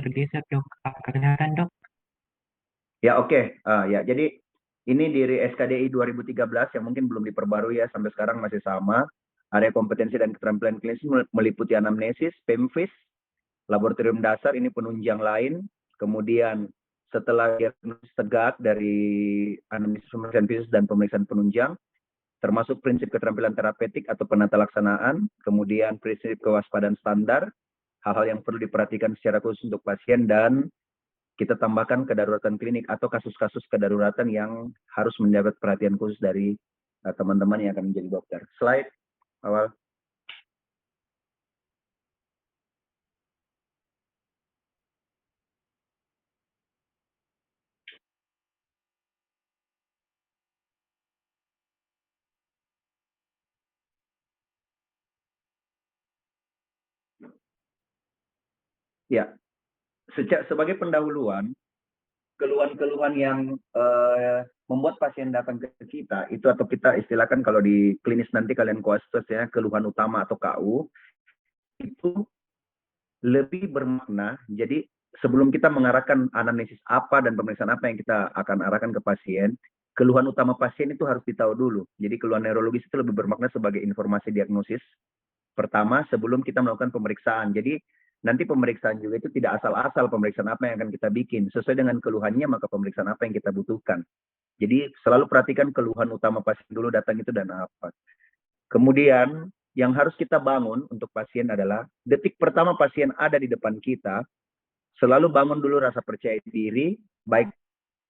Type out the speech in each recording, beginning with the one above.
bergeser dok. Kedengaran dok? Ya, oke. Ya, jadi ini dari SKDI 2013 yang mungkin belum diperbarui ya, sampai sekarang masih sama. Area kompetensi dan keterampilan klinis meliputi anamnesis, PEMFIS, laboratorium dasar, ini penunjang lain. Kemudian setelah diagnosis tegak dari anamnesis, pemeriksaan fisik dan pemeriksaan penunjang, termasuk prinsip keterampilan terapeutik atau penata laksanaan, kemudian prinsip kewaspadaan standar, hal-hal yang perlu diperhatikan secara khusus untuk pasien, dan kita tambahkan kedaruratan klinik atau kasus-kasus kedaruratan yang harus mendapat perhatian khusus dari teman-teman yang akan menjadi dokter. Slide awal. Ya, sebagai pendahuluan, keluhan-keluhan yang membuat pasien datang ke kita itu, atau kita istilahkan kalau di klinis nanti kalian kuastas ya, keluhan utama atau KU, itu lebih bermakna. Jadi sebelum kita mengarahkan anamnesis apa dan pemeriksaan apa yang kita akan arahkan ke pasien, keluhan utama pasien itu harus ditahu dulu. Jadi keluhan neurologis itu lebih bermakna sebagai informasi diagnosis pertama sebelum kita melakukan pemeriksaan. Jadi nanti pemeriksaan juga itu tidak asal-asal pemeriksaan apa yang akan kita bikin. Sesuai dengan keluhannya, maka pemeriksaan apa yang kita butuhkan. Jadi selalu perhatikan keluhan utama pasien dulu datang itu dan apa. Kemudian yang harus kita bangun untuk pasien adalah detik pertama pasien ada di depan kita, selalu bangun dulu rasa percaya diri, baik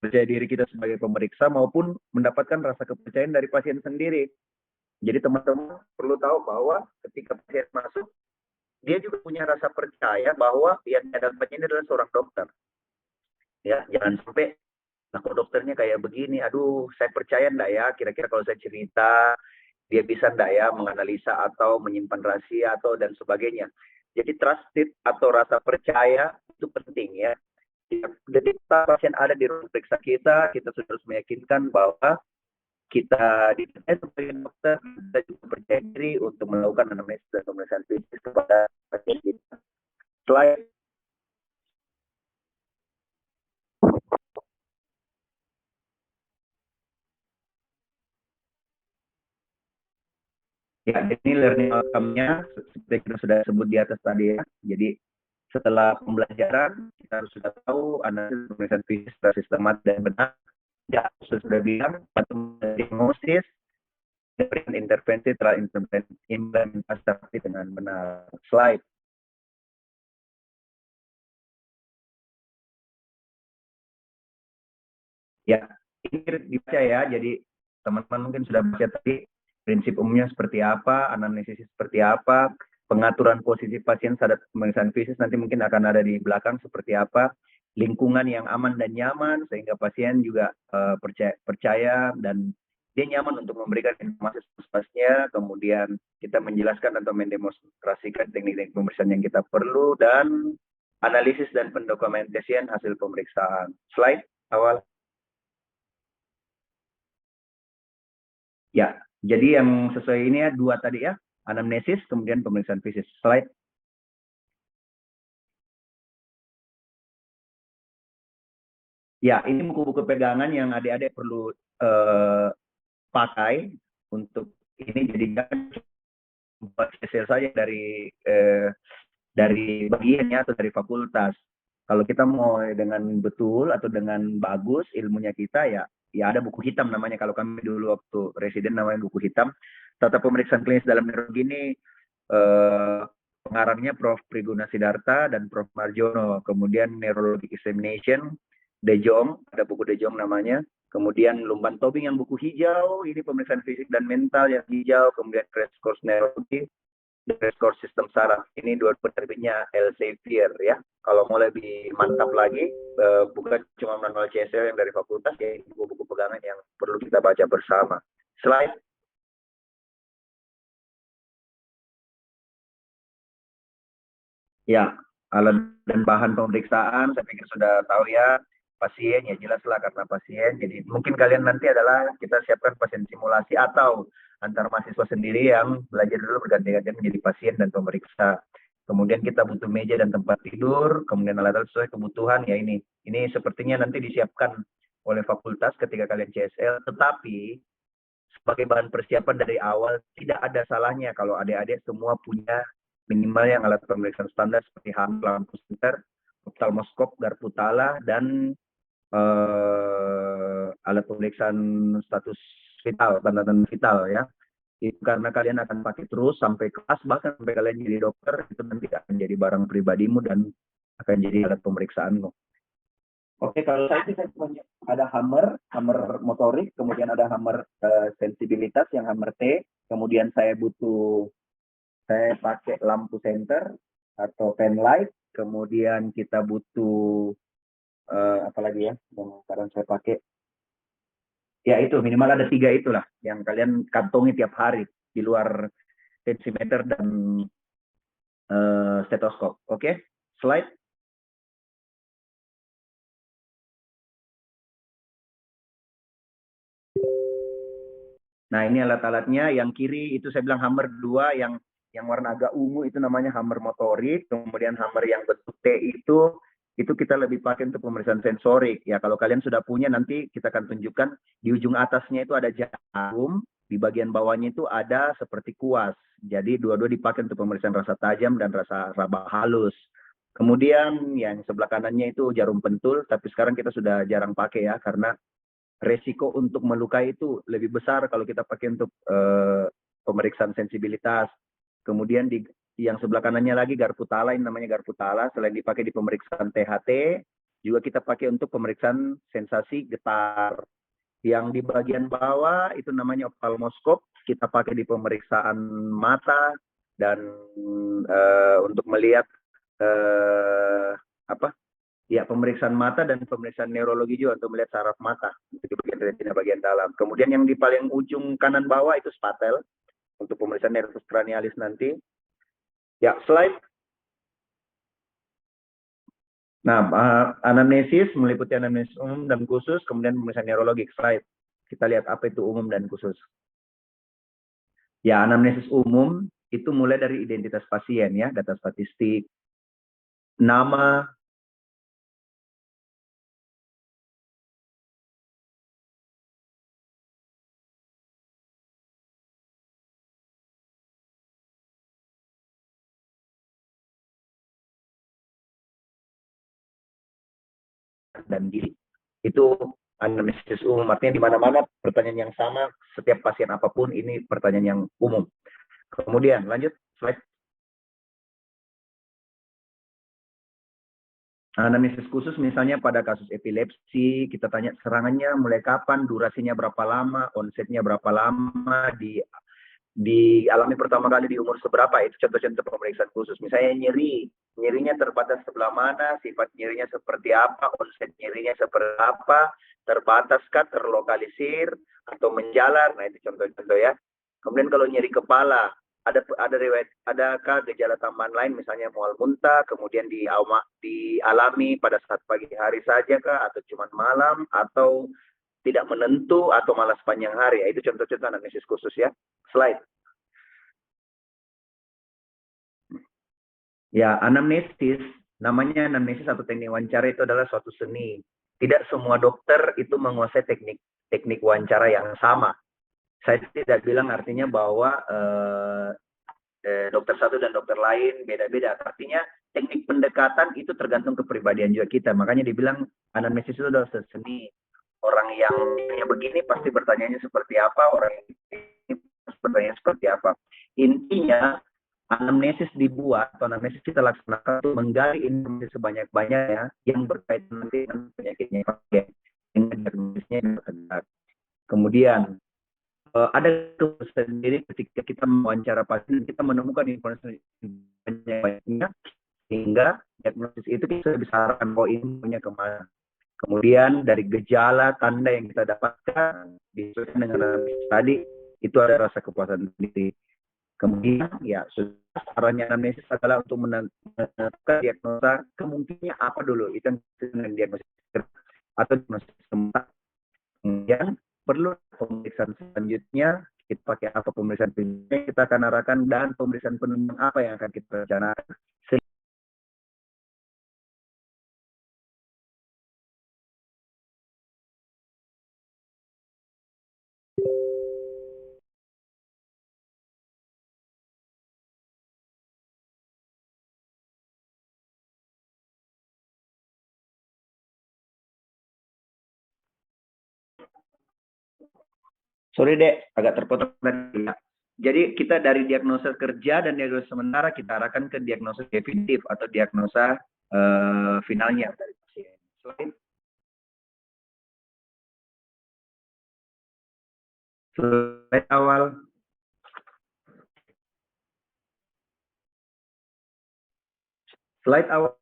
percaya diri kita sebagai pemeriksa maupun mendapatkan rasa kepercayaan dari pasien sendiri. Jadi teman-teman perlu tahu bahwa ketika pasien masuk, dia juga punya rasa percaya bahwa yang dia dapatnya ini adalah seorang dokter. Ya, jangan sampai, nah kok dokternya kayak begini, aduh saya percaya enggak ya, kira-kira kalau saya cerita, dia bisa enggak ya menganalisa atau menyimpan rahasia atau dan sebagainya. Jadi trusted atau rasa percaya itu penting ya. Ketika pasien ada di ruang periksa kita, kita sudah harus meyakinkan bahwa kita dipercaya sebagai dokter, kita juga percaya diri untuk melakukan anamnesis dan pemeriksaan fisik kepada pasien kita. Selain ya, ini learning outcome-nya seperti kita sudah sebut di atas tadi ya. Jadi setelah pembelajaran, kita harus sudah tahu analisis pemeriksaan fisik secara sistematis dan benar. Ya, sudah bilang, diagnosis, berikan intervensi telah implementasi dengan benar. Slide. Ya, ini dibaca ya. Jadi teman-teman mungkin sudah baca tadi prinsip umumnya seperti apa, anamnesis seperti apa, pengaturan posisi pasien saat pemeriksaan fisik nanti mungkin akan ada di belakang seperti apa, lingkungan yang aman dan nyaman sehingga pasien juga percaya dan dia nyaman untuk memberikan informasi secepatnya. Kemudian kita menjelaskan atau mendemonstrasikan teknik-teknik pemeriksaan yang kita perlu dan analisis dan pendokumentasian hasil pemeriksaan. Slide awal. Ya, jadi yang sesuai ini ya, dua tadi ya, anamnesis, kemudian pemeriksaan fisik. Slide. Ya, ini buku-buku pegangan yang adik-adik perlu pakai untuk ini. Jadi jangan buat spesial saja dari bagiannya atau dari fakultas. Kalau kita mau dengan betul atau dengan bagus ilmunya kita, ya ada buku hitam namanya. Kalau kami dulu waktu residen namanya buku hitam. Tata pemeriksaan klinis dalam neurologi ini pengarangnya Prof. Priguna Sidarta dan Prof. Marjono. Kemudian Neurologic Examination, De Jong, ada buku De Jong namanya. Kemudian Lumban Tobing yang buku hijau, ini pemeriksaan fisik dan mental yang hijau. Kemudian Crash Course Neurologi, Crash Course Sistem Saraf. Ini dua penerbitnya Elsevier ya. Kalau mau lebih mantap lagi, bukan cuma manual CSL yang dari fakultas, ya buku-buku pegangan yang perlu kita baca bersama. Slide. Ya, alat dan bahan pemeriksaan saya pikir sudah tahu ya. Pasien ya jelaslah karena pasien. Jadi mungkin kalian nanti adalah kita siapkan pasien simulasi atau antar mahasiswa sendiri yang belajar dulu berganti-gantian menjadi pasien dan pemeriksa. kemudian kita butuh meja dan tempat tidur, kemudian alat-alat sesuai kebutuhan, ya ini. Ini sepertinya nanti disiapkan oleh fakultas ketika kalian CSL, tetapi sebagai bahan persiapan dari awal, tidak ada salahnya kalau adik-adik semua punya minimal yang alat pemeriksaan standar seperti lampu senter, oftalmoskop, garpu tala, dan alat pemeriksaan status vital, tanda-tanda vital ya. Itu karena kalian akan pakai terus sampai kelas, bahkan sampai kalian jadi dokter, itu nanti akan jadi barang pribadimu dan akan jadi alat pemeriksaanmu. Oke, kalau saya sih saya punya ada hammer motorik, kemudian ada hammer sensibilitas yang hammer T, kemudian saya pakai lampu senter atau pen light, kemudian kita butuh apa lagi ya yang sekarang saya pakai, ya itu minimal ada 3 itulah yang kalian kantongi tiap hari di luar tensimeter dan stetoskop. Oke, slide. Nah, ini alat-alatnya. Yang kiri itu saya bilang hammer 2, yang warna agak ungu itu namanya hammer motorik. Kemudian hammer yang bentuk T itu kita lebih pakai untuk pemeriksaan sensorik. Ya, kalau kalian sudah punya nanti kita akan tunjukkan di ujung atasnya itu ada jarum, di bagian bawahnya itu ada seperti kuas. Jadi dua-dua dipakai untuk pemeriksaan rasa tajam dan rasa raba halus. Kemudian yang sebelah kanannya itu jarum pentul, tapi sekarang kita sudah jarang pakai ya karena resiko untuk melukai itu lebih besar kalau kita pakai untuk pemeriksaan sensibilitas. Kemudian di yang sebelah kanannya lagi garpu tala, ini namanya garpu tala. Selain dipakai di pemeriksaan THT, juga kita pakai untuk pemeriksaan sensasi getar. Yang di bagian bawah itu namanya oftalmoskop, kita pakai di pemeriksaan mata dan untuk melihat apa? Ya, pemeriksaan mata dan pemeriksaan neurologi juga untuk melihat saraf mata di bagian retina bagian dalam. Kemudian yang di paling ujung kanan bawah itu spatel untuk pemeriksaan nervus cranialis nanti. Ya, slide. Nah, anamnesis meliputi anamnesis umum dan khusus, kemudian pemeriksaan neurologi. Slide. Kita lihat apa itu umum dan khusus. Ya, anamnesis umum itu mulai dari identitas pasien ya, data statistik, nama, dan diri. Itu anamnesis umum, artinya di mana-mana pertanyaan yang sama, setiap pasien apapun ini pertanyaan yang umum. Kemudian lanjut slide. Anamnesis khusus misalnya pada kasus epilepsi, kita tanya serangannya mulai kapan, durasinya berapa lama, onsetnya berapa lama, dialami pertama kali di umur seberapa, itu contoh-contoh pemeriksaan khusus. Misalnya nyerinya terbatas sebelah mana, sifat nyerinya seperti apa, onset nyerinya seperti apa, terbataskah, terlokalisir, atau menjalar, nah itu contoh-contoh ya. Kemudian kalau nyeri kepala, ada riwayat, adakah gejala tambahan lain, misalnya mual muntah, kemudian dialami pada saat pagi hari saja kah, atau cuma malam, atau tidak menentu, atau malah sepanjang hari, ya, itu contoh-contoh anamnesis khusus ya. Slide. Ya, anamnesis, namanya anamnesis atau teknik wawancara itu adalah suatu seni. Tidak semua dokter itu menguasai teknik wawancara yang sama. Saya tidak bilang artinya bahwa dokter satu dan dokter lain beda-beda. Artinya teknik pendekatan itu tergantung kepribadian juga kita. Makanya dibilang anamnesis itu adalah seni. Orang yang begini pasti bertanyanya seperti apa, orang ini bertanya seperti apa. Intinya anamnesis dibuat atau anamnesis kita laksanakan untuk menggali informasi sebanyak-banyaknya yang berkaitan nanti dengan penyakitnya pasien, dengan diagnosisnya. Kemudian ada sendiri ketika kita mewawancara pasien, kita menemukan informasi banyak-banyaknya sehingga diagnosis itu kita bisa arahkan bahwa ini punya kemana. Kemudian dari gejala, tanda yang kita dapatkan disesuaikan dengan anamnesis tadi, itu ada rasa kepuasan sendiri. Kemudian ya sarannya anamnesis adalah untuk menentukan diagnosa kemungkinannya apa dulu, itu yang diagnosis atau diagnosis tempat. Kemudian perlu pemeriksaan selanjutnya, kita pakai apa pemeriksaan selanjutnya, kita akan arahkan, dan pemeriksaan penunjang apa yang akan kita rencanakan. Sorry dek, agak terpotong tadi. Jadi kita dari diagnosa kerja dan diagnosa sementara kita arahkan ke diagnosa definitif atau diagnosa finalnya dari pasien. Slide awal. Slide awal.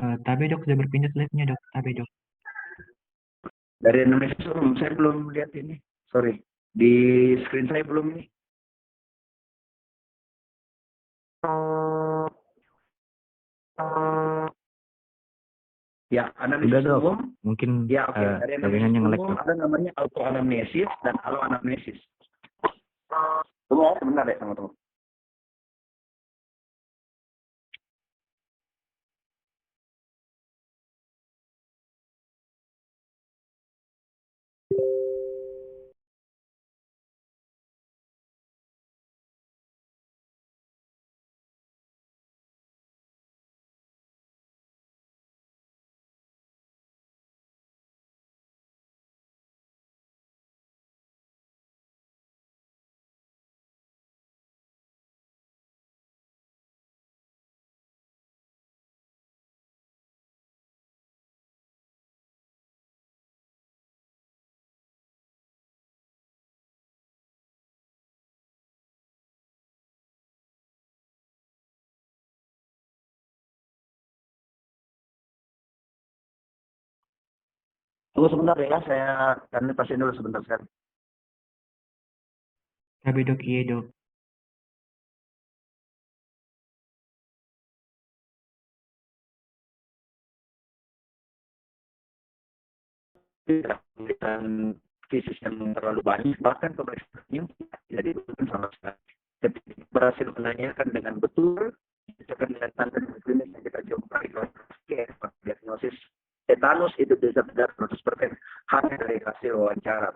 Tabe dok, sudah berpindah slide-nya dok. Tabe dok. Dari Indonesia saya belum lihat ini. Sorry. Di screen saya belum ini. Ya, anamnesis umum. Mungkin Ya, oke. Dari anamnesis umum ada namanya autoanamnesis dan aloanamnesis. Tunggu, sebentar deh, tunggu. Tunggu sebentar ya, saya karena pasien dulu sebentar sekali. Tabe dok, iya dok. Pemeriksaan fisik yang terlalu banyak, bahkan pemeriksaan tidak dibutuhkan sama sekali. Ketika berhasil menanyakan dengan betul, kita dengan tanda klinis yang kita jumpai, diagnosis tetanus itu bisa benar 100% hanya dari hasil wawancara.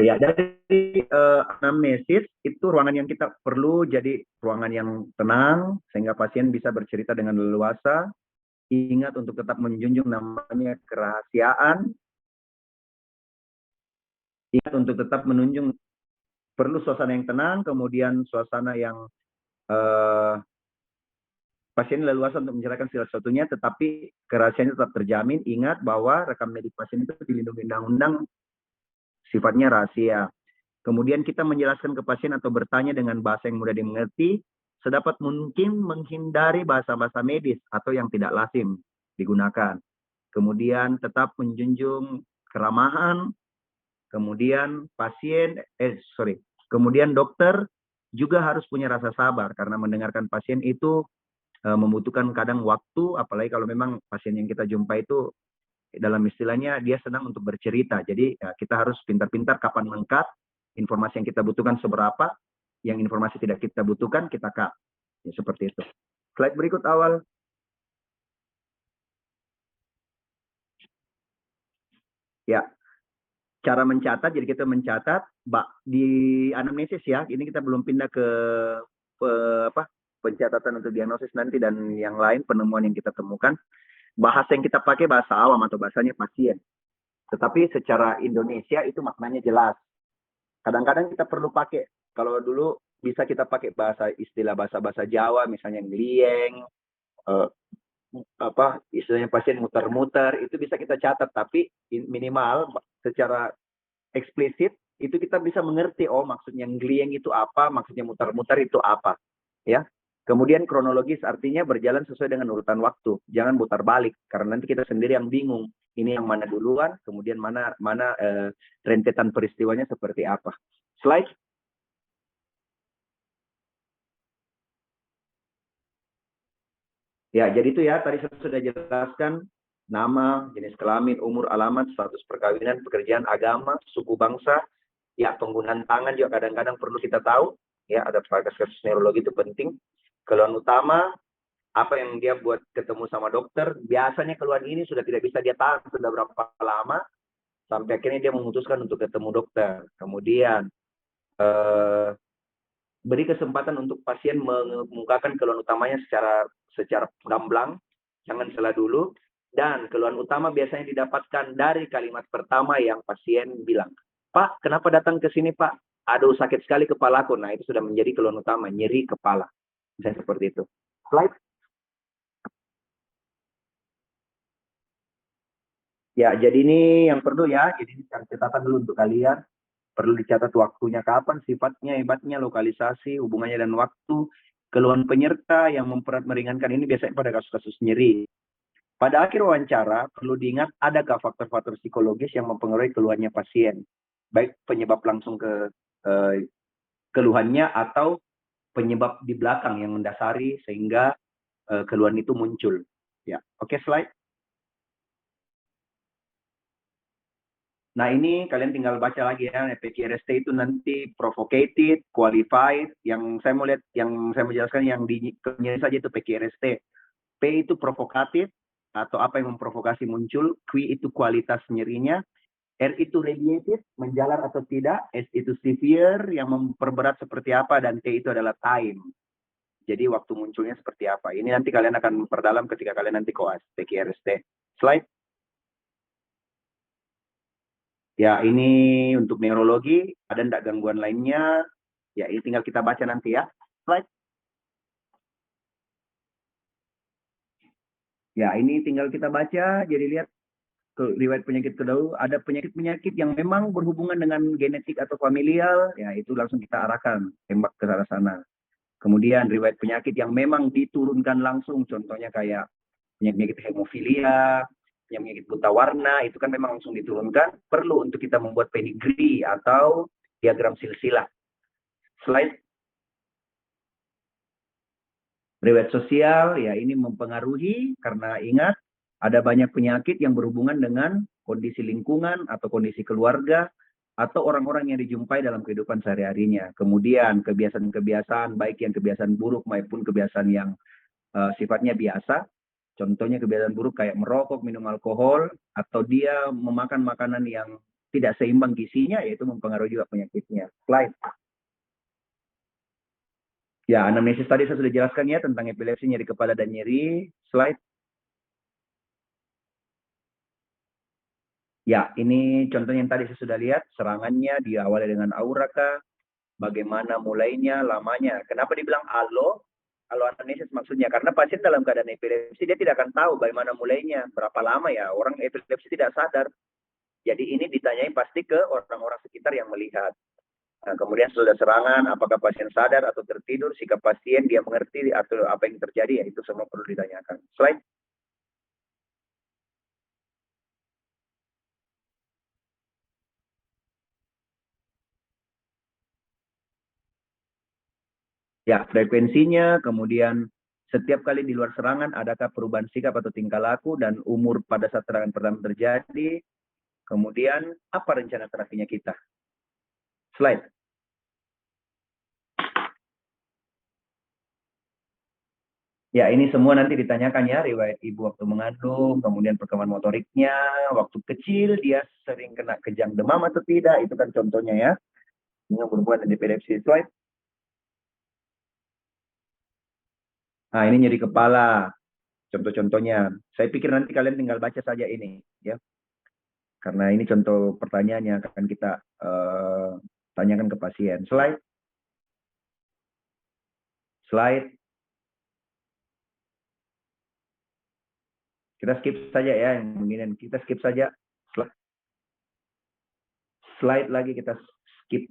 Ya, dari anamnesis itu ruangan yang kita perlu jadi ruangan yang tenang sehingga pasien bisa bercerita dengan leluasa. Ingat untuk tetap menjunjung namanya kerahasiaan. Ingat untuk tetap menunjung perlu suasana yang tenang, kemudian suasana yang pasien leluasa untuk menceritakan segala sesuatunya, tetapi kerahasiaannya tetap terjamin. Ingat bahwa rekam medik pasien itu dilindungi undang-undang, sifatnya rahasia. Kemudian kita menjelaskan ke pasien atau bertanya dengan bahasa yang mudah dimengerti, sedapat mungkin menghindari bahasa-bahasa medis atau yang tidak lazim digunakan. Kemudian tetap menjunjung keramahan, kemudian kemudian dokter juga harus punya rasa sabar karena mendengarkan pasien itu membutuhkan kadang waktu, apalagi kalau memang pasien yang kita jumpai itu dalam istilahnya dia senang untuk bercerita. Jadi kita harus pintar-pintar kapan meng-cut, informasi yang kita butuhkan seberapa, yang informasi tidak kita butuhkan kita cut. Ya, seperti itu. Slide berikut awal. Ya, cara mencatat, jadi kita mencatat di anamnesis ya, ini kita belum pindah ke pencatatan untuk diagnosis nanti dan yang lain penemuan yang kita temukan. Bahasa yang kita pakai bahasa awam atau bahasanya pasien. Tetapi secara Indonesia itu maknanya jelas. Kadang-kadang kita perlu pakai, kalau dulu bisa kita pakai istilah bahasa Jawa, misalnya ngelieng, istilahnya pasien muter-muter, itu bisa kita catat, tapi minimal secara eksplisit itu kita bisa mengerti, oh maksudnya nglieng itu apa, maksudnya mutar-mutar itu apa. Ya. Kemudian kronologis artinya berjalan sesuai dengan urutan waktu. Jangan putar balik, karena nanti kita sendiri yang bingung. Ini yang mana duluan, kemudian mana rentetan peristiwanya seperti apa. Slide. Ya, jadi itu ya, tadi saya sudah jelaskan nama, jenis kelamin, umur, alamat, status perkawinan, pekerjaan, agama, suku bangsa, ya penggunaan tangan juga kadang-kadang perlu kita tahu, ya ada kasus neurologi itu penting. Keluhan utama, apa yang dia buat ketemu sama dokter, biasanya keluhan ini sudah tidak bisa dia tahan sudah berapa lama, sampai akhirnya dia memutuskan untuk ketemu dokter. Kemudian, beri kesempatan untuk pasien mengemukakan keluhan utamanya secara gamblang, jangan salah dulu. Dan keluhan utama biasanya didapatkan dari kalimat pertama yang pasien bilang, Pak, kenapa datang ke sini Pak? Aduh, sakit sekali kepalaku. Nah, itu sudah menjadi keluhan utama, nyeri kepala. Misalnya seperti itu. Slide. Ya, jadi ini yang perlu ya. Jadi ini catatan dulu untuk kalian. Perlu dicatat waktunya kapan, sifatnya, hebatnya, lokalisasi, hubungannya dan waktu. Keluhan penyerta yang memperat meringankan ini biasanya pada kasus-kasus nyeri. Pada akhir wawancara, perlu diingat adakah faktor-faktor psikologis yang mempengaruhi keluhannya pasien. Baik penyebab langsung ke keluhannya atau penyebab di belakang yang mendasari sehingga keluhan itu muncul. Ya, oke, slide. Nah, ini kalian tinggal baca lagi ya, PQRST itu nanti provocated, qualified, yang saya mau lihat, yang saya mau jelaskan yang di saja itu PQRST. P itu provokatif, atau apa yang memprovokasi muncul, Q itu kualitas nyerinya, R itu radiated, menjalar atau tidak, S itu severe, yang memperberat seperti apa, dan T itu adalah time. Jadi waktu munculnya seperti apa. Ini nanti kalian akan memperdalam ketika kalian nanti koas, PQRST. Slide. Ya, ini untuk neurologi, ada enggak gangguan lainnya? Ya, ini tinggal kita baca nanti ya. Slide. Ya, ini tinggal kita baca, jadi lihat riwayat penyakit kedahulu. Ada penyakit-penyakit yang memang berhubungan dengan genetik atau familial, ya itu langsung kita arahkan, tembak ke arah sana. Kemudian riwayat penyakit yang memang diturunkan langsung, contohnya kayak penyakit hemofilia, penyakit buta warna, itu kan memang langsung diturunkan, perlu untuk kita membuat pedigree atau diagram silsilah. Slide. Riwayat sosial, ya ini mempengaruhi karena ingat, ada banyak penyakit yang berhubungan dengan kondisi lingkungan atau kondisi keluarga atau orang-orang yang dijumpai dalam kehidupan sehari-harinya. Kemudian kebiasaan-kebiasaan, baik yang kebiasaan buruk maupun kebiasaan yang sifatnya biasa. Contohnya kebiasaan buruk kayak merokok, minum alkohol, atau dia memakan makanan yang tidak seimbang gizinya, yaitu mempengaruhi juga penyakitnya. Slide. Ya, anamnesis tadi saya sudah jelaskan ya tentang epilepsi, nyeri kepala, dan nyeri. Slide. Ya, ini contohnya yang tadi saya sudah lihat, serangannya diawali dengan aura kah, bagaimana mulainya, lamanya. Kenapa dibilang alo? Alo anamnesis maksudnya, karena pasien dalam keadaan epilepsi, dia tidak akan tahu bagaimana mulainya, berapa lama ya, orang epilepsi tidak sadar. Jadi ini ditanyai pasti ke orang-orang sekitar yang melihat. Nah, kemudian sudah serangan, apakah pasien sadar atau tertidur, sikap pasien, dia mengerti atau apa yang terjadi, ya itu semua perlu ditanyakan. Slide. Ya, frekuensinya, kemudian setiap kali di luar serangan, adakah perubahan sikap atau tingkah laku, dan umur pada saat serangan pertama terjadi, kemudian apa rencana terapinya kita. Slide. Ya, ini semua nanti ditanyakan ya, riwayat ibu waktu mengandung, kemudian perkembangan motoriknya, waktu kecil dia sering kena kejang demam atau tidak, itu kan contohnya ya. Ini berhubungan dengan epilepsi. Slide. Nah, ini nyeri kepala, contoh-contohnya. Saya pikir nanti kalian tinggal baca saja ini, ya. Karena ini contoh pertanyaan yang akan kita tanyakan ke pasien. Slide. Slide. Kita skip saja ya, yang begini. Kita skip saja. Slide lagi kita skip.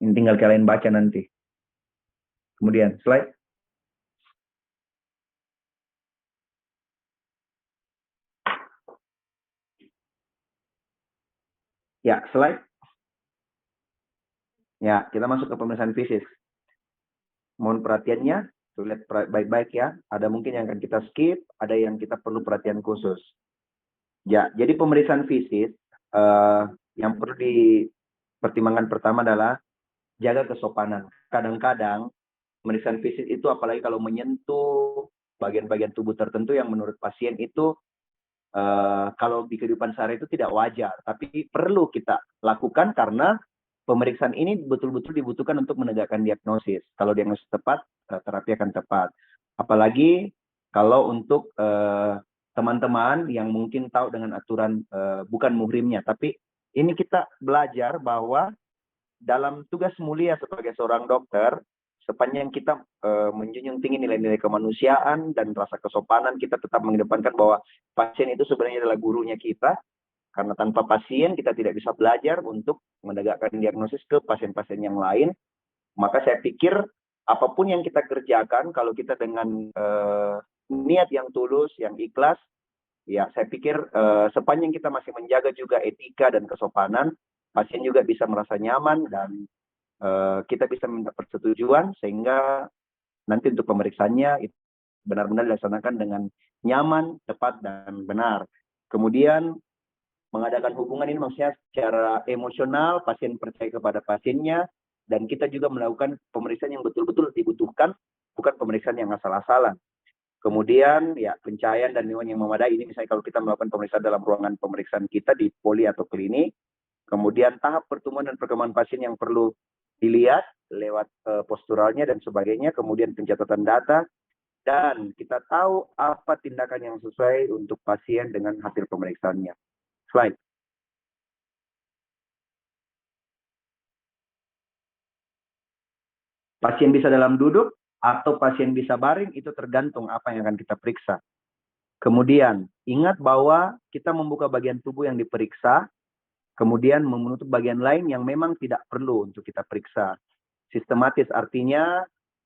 Ini tinggal kalian baca nanti. Kemudian slide. Ya, slide. Ya, kita masuk ke pemeriksaan fisik. Mohon perhatiannya, lihat baik-baik ya. Ada mungkin yang akan kita skip, ada yang kita perlu perhatian khusus. Ya, jadi pemeriksaan fisik yang perlu dipertimbangkan pertama adalah jaga kesopanan. Kadang-kadang pemeriksaan fisik itu apalagi kalau menyentuh bagian-bagian tubuh tertentu yang menurut pasien itu kalau di kehidupan sehari itu tidak wajar, tapi perlu kita lakukan karena pemeriksaan ini betul-betul dibutuhkan untuk menegakkan diagnosis. Kalau diagnosis tepat, terapi akan tepat. Apalagi kalau untuk teman-teman yang mungkin tahu dengan aturan bukan muhrimnya, tapi ini kita belajar bahwa dalam tugas mulia sebagai seorang dokter, sepanjang kita menjunjung tinggi nilai-nilai kemanusiaan dan rasa kesopanan, kita tetap mengedepankan bahwa pasien itu sebenarnya adalah gurunya kita, karena tanpa pasien kita tidak bisa belajar untuk menegakkan diagnosis ke pasien-pasien yang lain. Maka saya pikir apapun yang kita kerjakan, kalau kita dengan niat yang tulus, yang ikhlas, ya saya pikir sepanjang kita masih menjaga juga etika dan kesopanan, pasien juga bisa merasa nyaman dan kita bisa minta persetujuan sehingga nanti untuk pemeriksaannya itu benar-benar dilaksanakan dengan nyaman, tepat, dan benar. Kemudian mengadakan hubungan ini maksudnya secara emosional, pasien percaya kepada pasiennya, dan kita juga melakukan pemeriksaan yang betul-betul dibutuhkan, bukan pemeriksaan yang asal-asalan. Kemudian ya pencahayaan dan lingkungan yang memadai, ini misalnya kalau kita melakukan pemeriksaan dalam ruangan pemeriksaan kita di poli atau klinik. Kemudian tahap pertumbuhan dan perkembangan pasien yang perlu dilihat lewat posturalnya dan sebagainya. Kemudian pencatatan data. Dan kita tahu apa tindakan yang sesuai untuk pasien dengan hasil pemeriksaannya. Slide. Pasien bisa dalam duduk atau pasien bisa baring, itu tergantung apa yang akan kita periksa. Kemudian, ingat bahwa kita membuka bagian tubuh yang diperiksa, kemudian menutup bagian lain yang memang tidak perlu untuk kita periksa. Sistematis artinya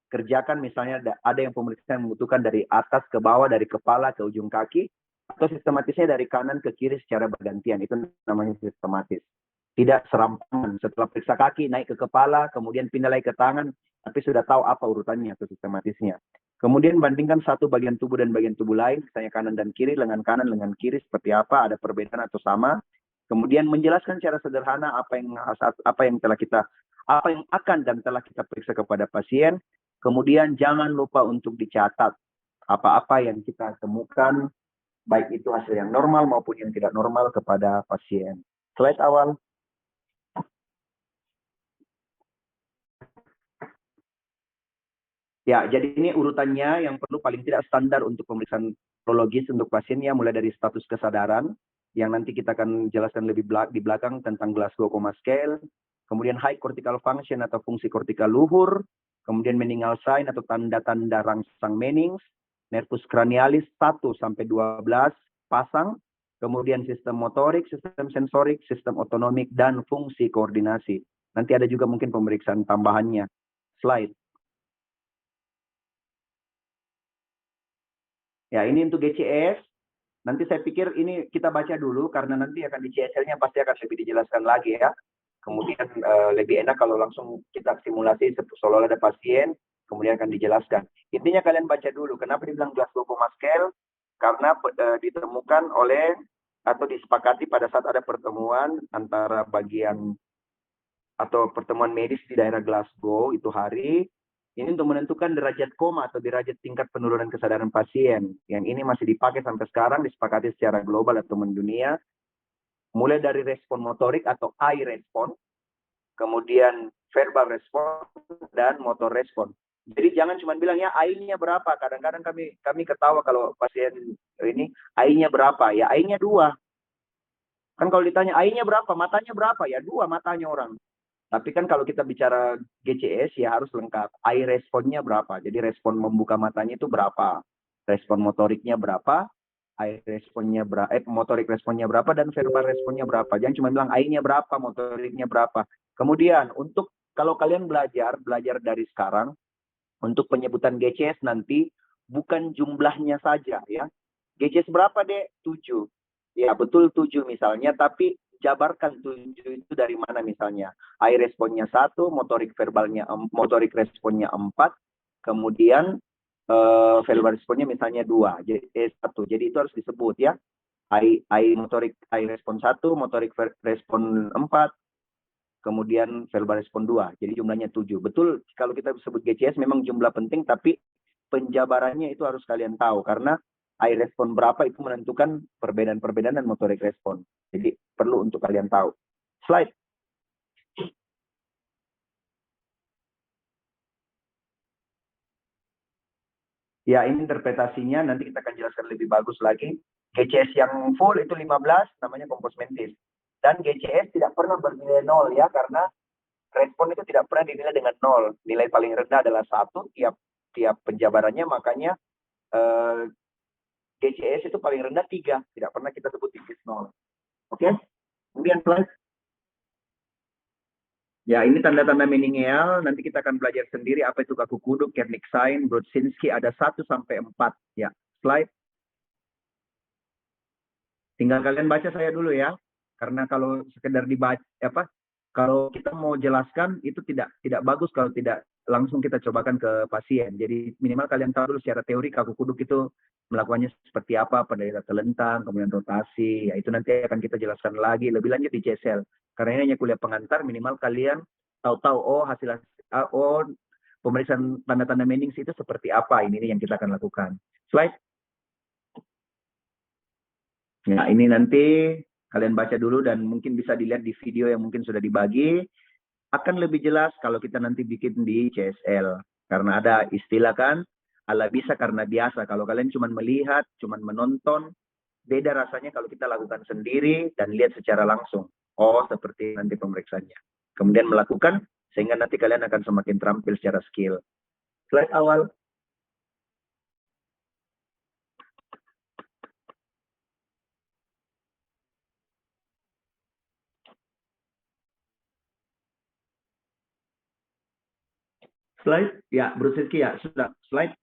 kerjakan misalnya ada yang pemeriksaan membutuhkan dari atas ke bawah, dari kepala ke ujung kaki, atau sistematisnya dari kanan ke kiri secara bergantian. Itu namanya sistematis. Tidak serampangan. Setelah periksa kaki, naik ke kepala, kemudian pindah lagi ke tangan, tapi sudah tahu apa urutannya atau sistematisnya. Kemudian bandingkan satu bagian tubuh dan bagian tubuh lain, misalnya kanan dan kiri, lengan kanan, lengan kiri, seperti apa, ada perbedaan atau sama. Kemudian menjelaskan secara sederhana apa yang akan dan telah kita periksa kepada pasien. Kemudian jangan lupa untuk dicatat apa-apa yang kita temukan, baik itu hasil yang normal maupun yang tidak normal kepada pasien. Slide awal. Ya, jadi ini urutannya yang perlu paling tidak standar untuk pemeriksaan neurologis untuk pasiennya, mulai dari status kesadaran, yang nanti kita akan jelaskan lebih di belakang tentang Glasgow Coma Scale, kemudian high cortical function atau fungsi kortikal luhur, kemudian Meninggal sign atau tanda-tanda rangsang Mennings, nervus cranialis 1-12 pasang, kemudian sistem motorik, sistem sensorik, sistem otonomik, dan fungsi koordinasi. Nanti ada juga mungkin pemeriksaan tambahannya. Slide. Ya, ini untuk GCS. Nanti saya pikir ini kita baca dulu, karena nanti akan di CSL-nya pasti akan lebih dijelaskan lagi ya. Kemudian lebih enak kalau langsung kita simulasi seolah ada pasien, kemudian akan dijelaskan. Intinya kalian baca dulu. Kenapa dibilang Glasgow Coma Scale? Karena ditemukan oleh atau disepakati pada saat ada pertemuan antara bagian atau pertemuan medis di daerah Glasgow itu hari ini untuk menentukan derajat koma atau derajat tingkat penurunan kesadaran pasien. Yang ini masih dipakai sampai sekarang, disepakati secara global atau mendunia. Mulai dari respon motorik atau eye respon, kemudian verbal respon, dan motor respon. Jadi jangan cuma bilang ya AI-nya berapa. Kadang-kadang kami ketawa kalau pasien ini AI-nya berapa. Ya AI-nya 2. Kan kalau ditanya AI-nya berapa, matanya berapa? Ya 2 matanya orang. Tapi kan kalau kita bicara GCS ya harus lengkap. Eye responnya berapa? Jadi respon membuka matanya itu berapa? Respon motoriknya berapa? motorik responnya berapa dan verbal responnya berapa. Jangan cuma bilang I-nya berapa, motoriknya berapa. Kemudian untuk kalau kalian belajar dari sekarang untuk penyebutan GCS nanti bukan jumlahnya saja ya. GCS berapa deh? 7. Ya betul 7 misalnya, tapi jabarkan 7 itu dari mana misalnya. I responnya 1, motorik responnya 4, kemudian verbal responnya misalnya 2, jadi 1. Jadi itu harus disebut ya. I respon 1, motorik respon 4, kemudian verbal respon 2. Jadi jumlahnya 7. Betul kalau kita sebut GCS memang jumlah penting, tapi penjabarannya itu harus kalian tahu karena I respon berapa itu menentukan perbedaan-perbedaan dan motorik respon. Jadi perlu untuk kalian tahu. Slide. Ya, ini interpretasinya nanti kita akan jelaskan lebih bagus lagi. GCS yang full itu 15 namanya kompos mentis. Dan GCS tidak pernah bernilai 0 ya, karena respon itu tidak pernah dinilai dengan 0. Nilai paling rendah adalah 1 tiap penjabarannya, makanya GCS itu paling rendah 3. Tidak pernah kita sebut tipis 0. Oke? Kemudian slide. Ya, ini tanda-tanda meningeal. Nanti kita akan belajar sendiri apa itu kaku kuduk, Kernik sign, Brodzinski ada 1 sampai 4. Ya, slide. Tinggal kalian baca saya dulu ya. Karena kalau sekedar dibaca kalau kita mau jelaskan itu tidak bagus kalau tidak langsung kita cobakan ke pasien. Jadi minimal kalian tahu dulu secara teori kaku kuduk itu melakukannya seperti apa pada daerah telentang, kemudian rotasi. Ya itu nanti akan kita jelaskan lagi lebih lanjut di CSL. Karena ini hanya kuliah pengantar, minimal kalian tahu-tahu pemeriksaan tanda-tanda Mannings itu seperti apa. Ini yang kita akan lakukan. Slide. Ya, ini nanti kalian baca dulu dan mungkin bisa dilihat di video yang mungkin sudah dibagi. Akan lebih jelas kalau kita nanti bikin di CSL. Karena ada istilah kan, ala bisa karena biasa. Kalau kalian cuma melihat, cuma menonton, beda rasanya kalau kita lakukan sendiri dan lihat secara langsung. Oh, seperti nanti pemeriksaannya. Kemudian melakukan, sehingga nanti kalian akan semakin terampil secara skill. Slide awal. Slide. Ya, Brzezinski ya, sudah. Slide.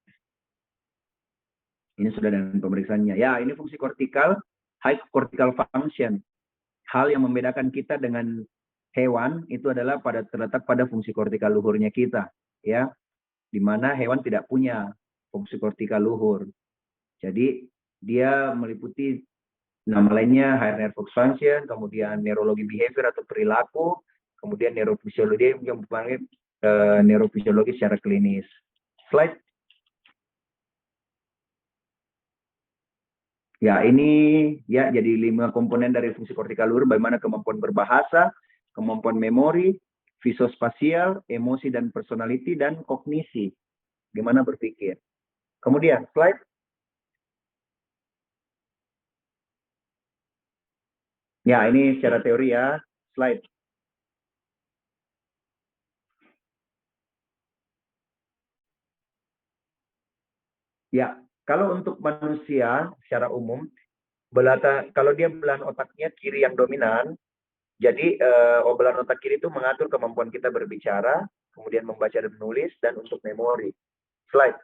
Ini sudah dengan pemeriksaannya. Ya, ini fungsi kortikal, high cortical function. Hal yang membedakan kita dengan hewan itu adalah terletak pada fungsi kortikal luhurnya kita, ya. Di mana hewan tidak punya fungsi kortikal luhur. Jadi dia meliputi nama lainnya higher nerve function, kemudian neurologi behavior atau perilaku, kemudian neurofisiologi yang dipanggil neurofisiologi secara klinis. Slide. Ya, ini ya jadi 5 komponen dari fungsi kortikal luhur, bagaimana kemampuan berbahasa, kemampuan memori, visospasial, emosi dan personality, dan kognisi. Gimana berpikir. Kemudian, slide. Ya, ini secara teori ya. Slide. Ya, kalau untuk manusia secara umum, kalau dia belahan otaknya kiri yang dominan, jadi belahan otak kiri itu mengatur kemampuan kita berbicara, kemudian membaca dan menulis, dan untuk memori. Slide.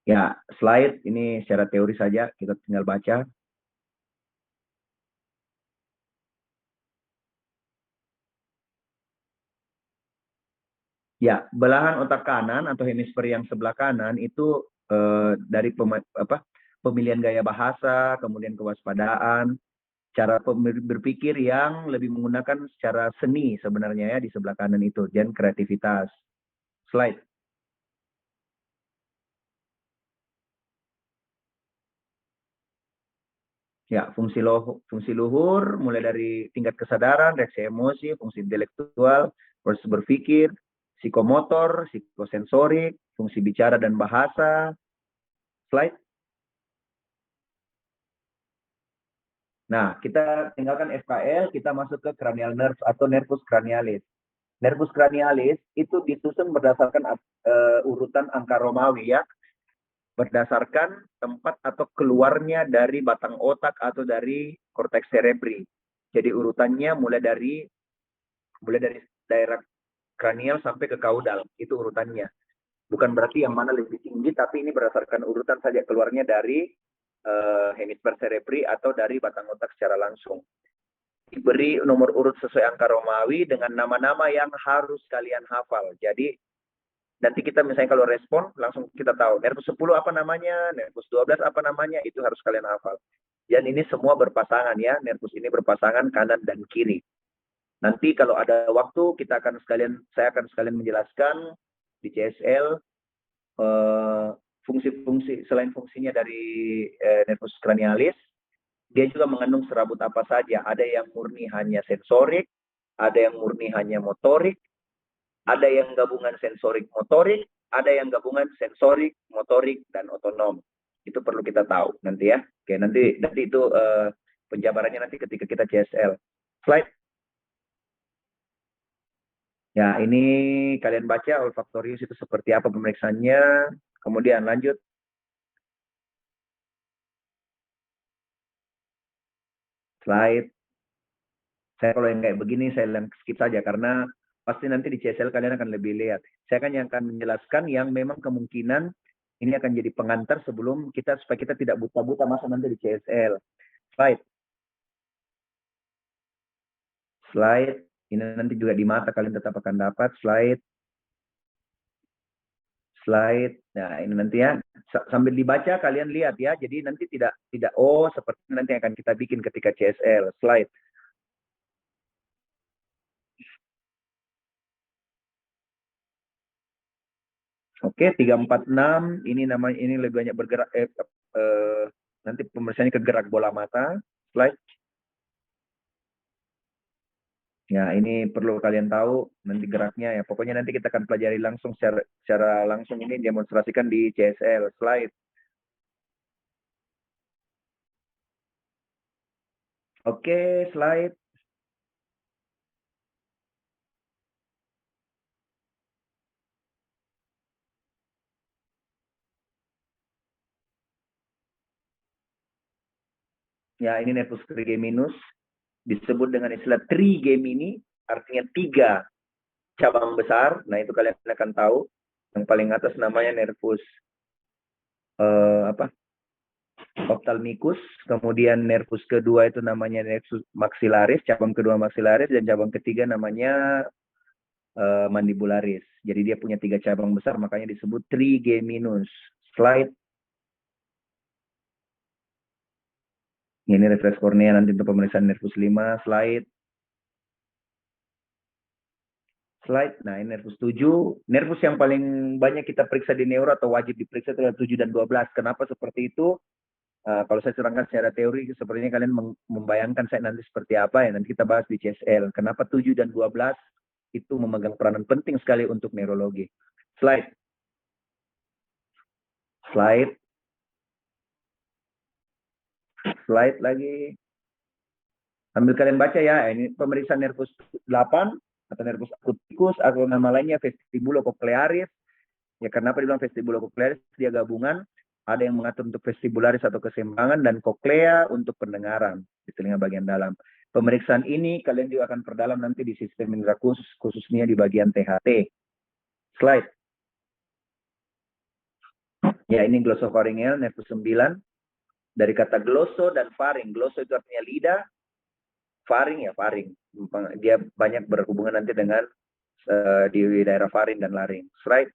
Ya, slide ini secara teori saja, kita tinggal baca. Ya, belahan otak kanan atau hemisfer yang sebelah kanan itu dari pemilihan gaya bahasa, kemudian kewaspadaan, cara berpikir yang lebih menggunakan secara seni sebenarnya ya di sebelah kanan itu, dan kreativitas. Slide. Ya, fungsi luhur mulai dari tingkat kesadaran, reaksi emosi, fungsi intelektual, proses berpikir, psikomotor, psikosensorik, fungsi bicara dan bahasa. Slide. Nah, kita tinggalkan FKL, kita masuk ke cranial nerve atau nervus cranialis. Nervus cranialis itu disusun berdasarkan urutan angka Romawi ya, berdasarkan tempat atau keluarnya dari batang otak atau dari korteks cerebri. Jadi urutannya mulai dari daerah kranial sampai ke kaudal, itu urutannya. Bukan berarti yang mana lebih tinggi, tapi ini berdasarkan urutan saja keluarnya dari hemisfer cerebri atau dari batang otak secara langsung. Diberi nomor urut sesuai angka Romawi dengan nama-nama yang harus kalian hafal. Jadi nanti kita misalnya kalau respon langsung kita tahu nervus 10 apa namanya, nervus 12 apa namanya, itu harus kalian hafal. Dan ini semua berpasangan ya, nervus ini berpasangan kanan dan kiri. Nanti kalau ada waktu saya akan sekalian menjelaskan di CSL fungsi-fungsi selain fungsinya dari nervus cranialis, dia juga mengandung serabut apa saja. Ada yang murni hanya sensorik, ada yang murni hanya motorik, ada yang gabungan sensorik motorik, ada yang gabungan sensorik, motorik, dan otonom. Itu perlu kita tahu nanti ya. Oke, nanti itu penjabarannya nanti ketika kita CSL. Slide. Ya, ini kalian baca olfaktorius itu seperti apa pemeriksaannya. Kemudian lanjut. Slide. Saya kalau yang kayak begini saya skip saja karena pasti nanti di CSL kalian akan lebih lihat. Saya akan menjelaskan yang memang kemungkinan ini akan jadi pengantar sebelum kita supaya kita tidak buta-buta masa nanti di CSL. Slide. Slide. Ini nanti juga di mata kalian tetap akan dapat. Slide. Slide. Nah, ini nanti ya sambil dibaca kalian lihat ya. Jadi nanti tidak seperti nanti akan kita bikin ketika CSL. Slide. Oke, 346 ini namanya ini lebih banyak bergerak nanti pemeriksaannya ke gerak bola mata. Slide. Ya, ini perlu kalian tahu nanti geraknya ya. Pokoknya nanti kita akan pelajari langsung secara langsung ini demonstrasikan di CSL. Slide. Oke, slide. Ya, ini nervus trigeminus disebut dengan istilah trigemini, artinya 3 cabang besar. Nah, itu kalian akan tahu. Yang paling atas namanya nervus ophthalmicus, kemudian nervus kedua itu namanya nervus maxillaris, cabang kedua maxillaris, dan cabang ketiga namanya mandibularis. Jadi dia punya 3 cabang besar, makanya disebut trigeminus. Slide. Ini refleks kornea nanti untuk pemeriksaan nervus 5. Slide. Slide. Nah, ini nervus 7. Nervus yang paling banyak kita periksa di neuro atau wajib diperiksa itu adalah 7 dan 12. Kenapa seperti itu? Kalau saya terangkan secara teori, sepertinya kalian membayangkan saya nanti seperti apa ya. Nanti kita bahas di CSL. Kenapa 7 dan 12 itu memegang peranan penting sekali untuk neurologi. Slide. Slide. Slide lagi. Sambil kalian baca ya, ini pemeriksaan nervus 8 atau nervus acuticus atau nama lainnya vestibulocochlearis. Ya, kenapa dibilang vestibulocochlearis? Dia gabungan, ada yang mengatur untuk vestibularis atau keseimbangan dan koklea untuk pendengaran di telinga bagian dalam. Pemeriksaan ini kalian juga akan perdalam nanti di sistem indera khususnya di bagian THT. Slide. Ya, ini glossopharyngeal nervus 9 dari kata glosso dan faring. Glosso itu artinya lidah, faring ya faring. Dia banyak berhubungan nanti dengan di daerah faring dan laring. Slide.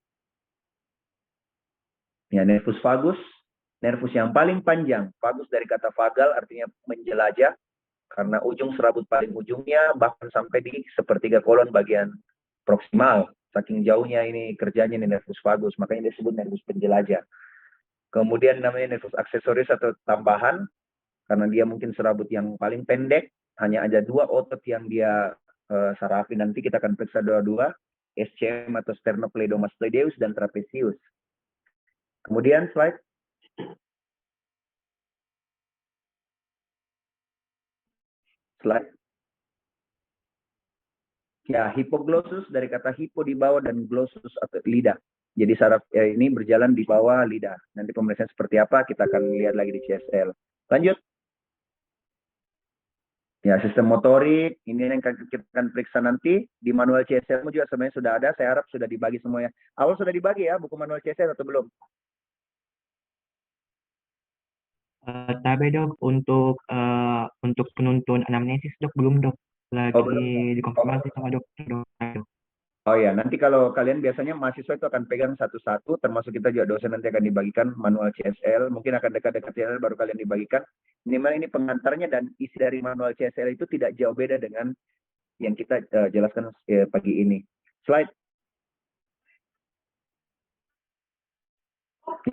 Ya, nervus vagus, nervus yang paling panjang. Vagus dari kata vagal artinya menjelajah, karena ujung serabut paling ujungnya bahkan sampai di sepertiga kolon bagian proksimal. Saking jauhnya ini kerjanya ini nervus vagus, makanya disebut nervus penjelajah. Kemudian namanya nervus aksesoris atau tambahan, karena dia mungkin serabut yang paling pendek, hanya ada 2 otot yang dia sarafi. Nanti kita akan periksa dua-dua, SCM atau sternocleidomastoideus dan trapezius. Kemudian slide. Slide. Ya, hipoglossus dari kata hipo di bawah dan glossus atau lidah. Jadi saraf ini berjalan di bawah lidah. Nanti pemeriksaan seperti apa kita akan lihat lagi di CSL. Lanjut. Ya, sistem motorik, ini yang kita akan periksa nanti. Di manual CSL juga sebenarnya sudah ada, saya harap sudah dibagi semuanya. Awal sudah dibagi ya, buku manual CSL atau belum? Tapi dok, untuk penuntun anamnesis dok belum dok. Oh, Lagi belum ya? dikonfirmasi sama dokter dok. Aduh. Oh ya, nanti kalau kalian biasanya mahasiswa itu akan pegang satu-satu, termasuk kita juga dosen nanti akan dibagikan manual CSL, mungkin akan dekat-dekat CSL baru kalian dibagikan. Minimal ini pengantarnya dan isi dari manual CSL itu tidak jauh beda dengan yang kita jelaskan pagi ini. Slide.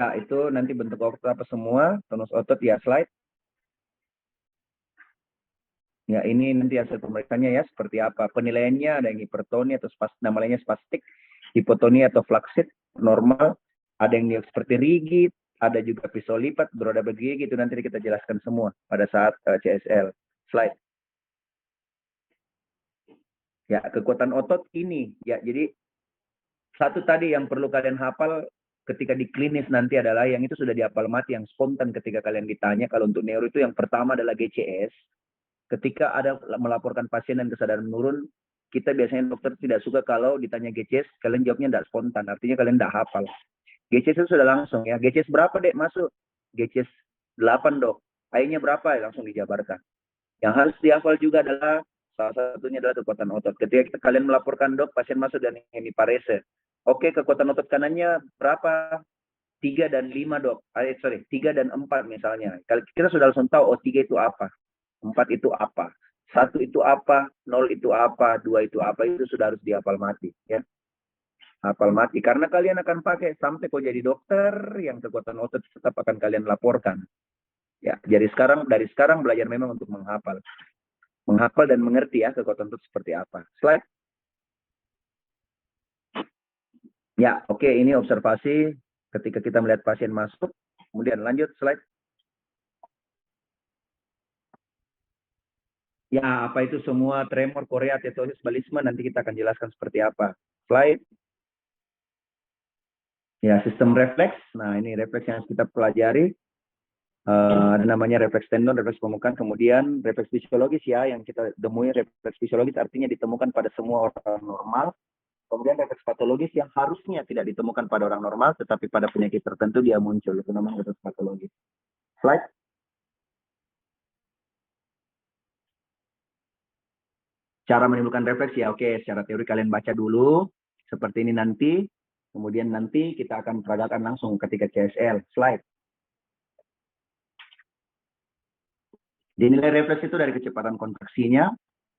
Ya, itu nanti bentuk otot apa semua, tonus otot ya, slide. Ya, ini nanti hasil pemeriksaannya ya, seperti apa. Penilaiannya ada yang hipertoni atau namanya spastik, hipotoni atau flaksit, normal, ada yang seperti rigid, ada juga pisolipat, beroda bergigi, itu nanti kita jelaskan semua pada saat CSL. Slide. Ya, kekuatan otot ini, ya, jadi satu tadi yang perlu kalian hafal ketika di klinis nanti adalah yang itu sudah dihafal mati, yang spontan ketika kalian ditanya. Kalau untuk neuro itu yang pertama adalah GCS. Ketika ada melaporkan pasien dan kesadaran menurun, kita biasanya dokter tidak suka kalau ditanya GCS, kalian jawabnya tidak spontan, artinya kalian tidak hafal. GCS itu sudah langsung ya, GCS berapa dek masuk? GCS 8 dok, AI-nya berapa? Ya, langsung dijabarkan. Yang harus dihafal juga adalah, salah satunya adalah kekuatan otot. Ketika kalian melaporkan dok, pasien masuk dan hemiparese. Oke, kekuatan otot kanannya berapa? 3 dan 5 dok. Sorry, 3 dan 4 misalnya. Kita sudah langsung tahu, oh 3 itu apa? 4 itu apa, 1 itu apa, 0 itu apa, 2 itu apa, itu sudah harus dihafal mati ya. Hafal mati karena kalian akan pakai sampai kau jadi dokter yang kekuatan otot tetap akan kalian laporkan. Ya, jadi dari sekarang belajar memang untuk menghafal. Menghafal dan mengerti ya kekuatan otot seperti apa. Slide. Ya, oke, ini observasi ketika kita melihat pasien masuk. Kemudian lanjut slide. Ya, apa itu semua tremor, korea, tetosis, balisme, nanti kita akan jelaskan seperti apa. Slide. Ya, sistem refleks. Nah, ini refleks yang kita pelajari. Ada namanya refleks tendon, refleks pemukaan, kemudian refleks fisiologis ya, yang kita temui refleks fisiologis artinya ditemukan pada semua orang normal. Kemudian refleks patologis yang harusnya tidak ditemukan pada orang normal, tetapi pada penyakit tertentu dia muncul. Itu namanya refleks patologis. Slide. Cara menimbulkan refleks ya, oke, secara teori kalian baca dulu. Seperti ini nanti. Kemudian nanti kita akan peragakan langsung ketika CSL. Slide. Dinilai refleks itu dari kecepatan kontraksinya,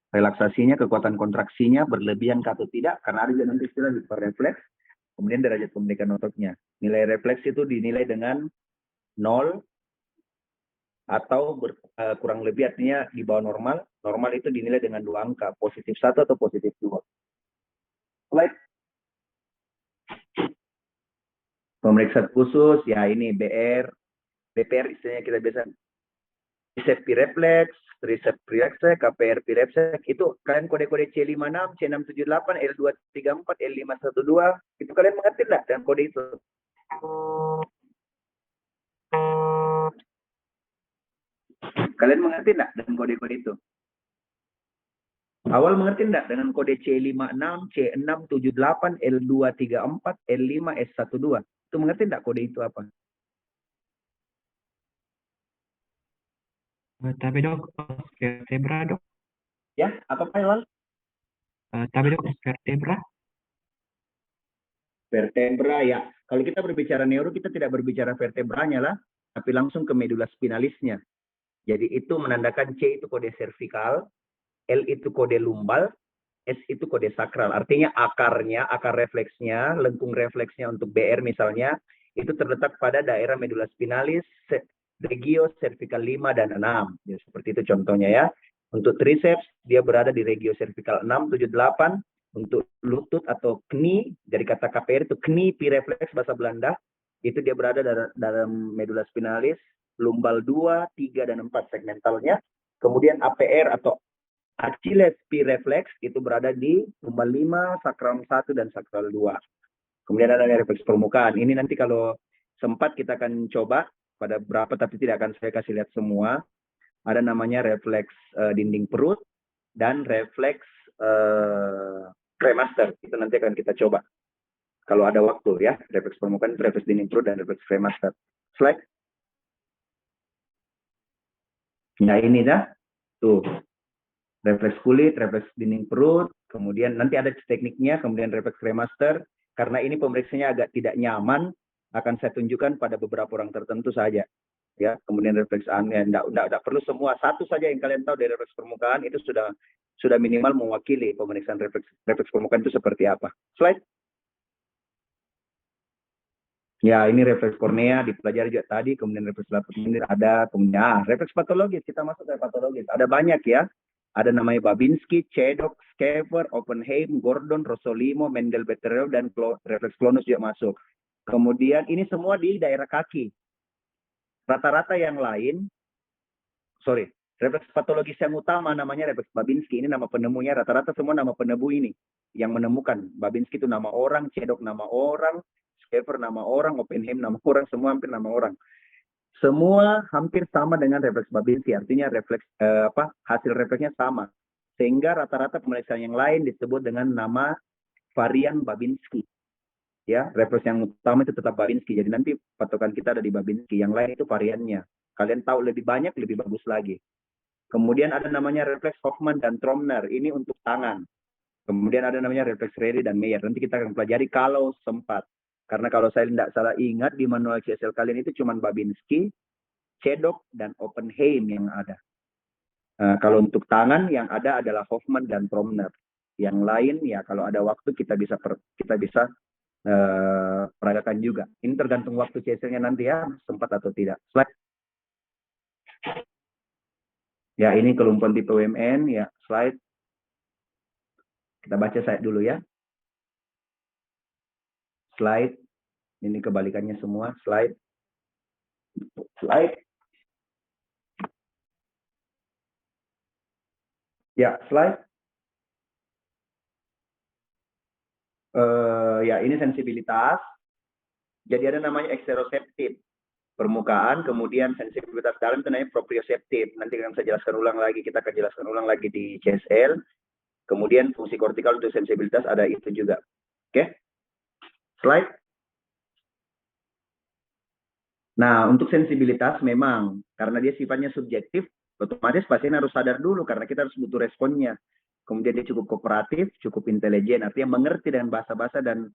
relaksasinya, kekuatan kontraksinya, berlebihan atau tidak, karena ada nanti istilah hiperrefleks, kemudian derajat pembentukan ototnya. Nilai refleks itu dinilai dengan 0 atau kurang lebih artinya di bawah normal. Normal itu dinilai dengan 2 angka, positif 1 atau positif 2. Slide. Pemeriksaan khusus, ya ini BR, BPR istilahnya kita biasa tricep pireflex, tricep pireflex, KPR pireflex, itu kalian kode-kode C56, C678, L234, L512, itu kalian mengerti nggak dengan kode itu? Kalian mengerti nggak dengan kode-kode itu? Awal mengerti nggak dengan kode C56, C678, L234, L5S12? Itu mengerti nggak kode itu apa? Tapi dok, vertebra dok. Ya, apa Pak Ilal? Tapi dok, vertebra. Vertebra ya. Kalau kita berbicara neuro, kita tidak berbicara vertebranya lah, tapi langsung ke medula spinalisnya. Jadi itu menandakan C itu kode servikal, L itu kode lumbal, S itu kode sakral. Artinya akarnya, akar refleksnya, lengkung refleksnya untuk BR misalnya, itu terletak pada daerah medula spinalis, regio cervical 5 dan 6. Ya, seperti itu contohnya ya. Untuk triceps, dia berada di regio cervical 6, 7, 8. Untuk lutut atau knie, dari kata KPR itu knie pireflex bahasa Belanda, itu dia berada dalam medula spinalis, lumbal 2, 3, dan 4 segmentalnya. Kemudian APR atau Achilles P reflex itu berada di tumbal 5, sakral 1 dan sakral 2. Kemudian ada refleks permukaan. Ini nanti kalau sempat kita akan coba pada berapa, tapi tidak akan saya kasih lihat semua. Ada namanya refleks dinding perut dan refleks cremaster. Itu nanti akan kita coba kalau ada waktu ya. Refleks permukaan, refleks dinding perut dan refleks cremaster. Slide. Nah ini dah tuh refleks kulit, refleks dinding perut, kemudian nanti ada tekniknya, kemudian refleks cremaster. Karena ini pemeriksaannya agak tidak nyaman, akan saya tunjukkan pada beberapa orang tertentu saja. Ya, kemudian refleks angin, tidak perlu semua, satu saja yang kalian tahu dari refleks permukaan itu sudah minimal mewakili pemeriksaan refleks permukaan itu seperti apa. Slide. Ya, ini refleks kornea dipelajari juga tadi, kemudian refleks lapis ini ada, kemudian refleks patologis, kita masuk ke patologis. Ada banyak ya. Ada namanya Babinski, Chedok, Schaefer, Oppenheim, Gordon, Rossolimo, Mendel Betterel, dan refleks Clonus juga masuk. Kemudian ini semua di daerah kaki. Rata-rata yang lain, refleks patologis yang utama namanya refleks Babinski. Ini nama penemunya, rata-rata semua nama penemu ini. Yang menemukan. Babinski itu nama orang, Chedok nama orang, Schaefer nama orang, Oppenheim nama orang, semua hampir nama orang. Semua hampir sama dengan refleks Babinski, artinya refleks hasil refleksnya sama. Sehingga rata-rata pemeriksaan yang lain disebut dengan nama varian Babinski. Ya, refleks yang utama itu tetap Babinski. Jadi nanti patokan kita ada di Babinski. Yang lain itu variannya. Kalian tahu lebih banyak, lebih bagus lagi. Kemudian ada namanya refleks Hoffman dan Tromner. Ini untuk tangan. Kemudian ada namanya refleks Redi dan Meyer. Nanti kita akan pelajari kalau sempat. Karena kalau saya tidak salah ingat di manual CSL kalian itu cuma Babinski, Chedok, dan Oppenheim yang ada. Kalau untuk tangan yang ada adalah Hoffman dan Tromner. Yang lain ya kalau ada waktu kita bisa peragakan juga. Ini tergantung waktu CSL-nya nanti ya, sempat atau tidak. Slide. Ya ini kelumpuhan tipe WMN ya, slide. Kita baca saya dulu ya. Slide. Ini kebalikannya semua. Slide. Slide. Ya, slide. Ya, ini sensibilitas. Jadi ada namanya eksteroseptif. Permukaan, kemudian sensibilitas dalam itu namanya proprioseptif. Nanti akan saya jelaskan ulang lagi. Kita akan jelaskan ulang lagi di CSL. Kemudian fungsi kortikal untuk sensibilitas ada itu juga. Oke? Slide. Nah, untuk sensibilitas memang karena dia sifatnya subjektif, otomatis pasien harus sadar dulu karena kita harus butuh responnya. Kemudian dia cukup kooperatif, cukup intelijen, artinya mengerti dengan bahasa-bahasa dan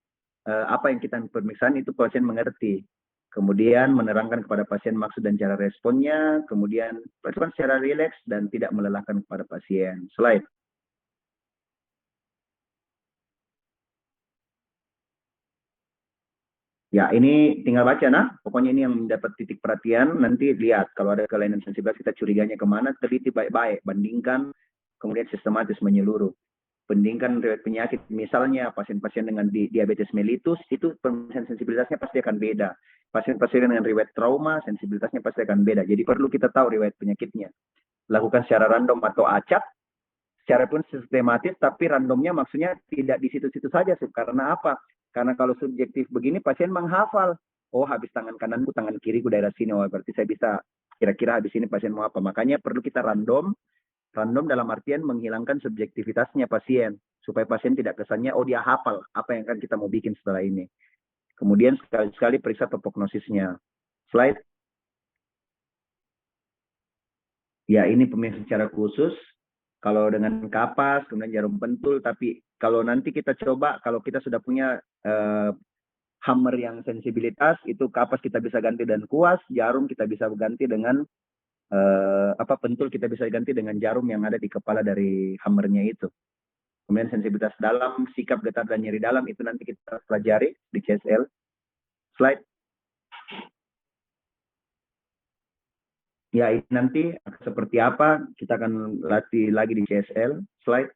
apa yang kita pemeriksaan itu pasien mengerti. Kemudian menerangkan kepada pasien maksud dan cara responnya, kemudian respon secara rileks dan tidak melelahkan kepada pasien. Slide. Ya, ini tinggal baca, nah. Pokoknya ini yang mendapat titik perhatian. Nanti lihat, kalau ada kelainan sensibilitas, kita curiganya kemana, teliti baik-baik. Bandingkan, kemudian sistematis menyeluruh. Bandingkan riwayat penyakit. Misalnya, pasien-pasien dengan diabetes mellitus, itu pemeriksaan sensibilitasnya pasti akan beda. Pasien-pasien dengan riwayat trauma, sensibilitasnya pasti akan beda. Jadi perlu kita tahu riwayat penyakitnya. Lakukan secara random atau acak, secara pun sistematis, tapi randomnya maksudnya tidak di situ-situ saja. Karena apa? Karena kalau subjektif begini, pasien menghafal. Oh, habis tangan kananku, tangan kiriku daerah sini. Oh, berarti saya bisa kira-kira habis ini pasien mau apa. Makanya perlu kita random. Random dalam artian menghilangkan subjektivitasnya pasien. Supaya pasien tidak kesannya, oh dia hafal apa yang akan kita mau bikin setelah ini. Kemudian sekali-sekali periksa topognosisnya. Slide. Ya, ini pemeriksaan secara khusus. Kalau dengan kapas, kemudian jarum pentul, tapi kalau nanti kita coba, kalau kita sudah punya hammer yang sensibilitas, itu kapas kita bisa ganti dengan kuas, jarum kita bisa ganti dengan pentul kita bisa ganti dengan jarum yang ada di kepala dari hammernya itu. Kemudian sensibilitas dalam, sikap getar dan nyeri dalam, itu nanti kita pelajari di CSL. Slide. Ya, ini nanti seperti apa, kita akan latih lagi di CSL. Slide.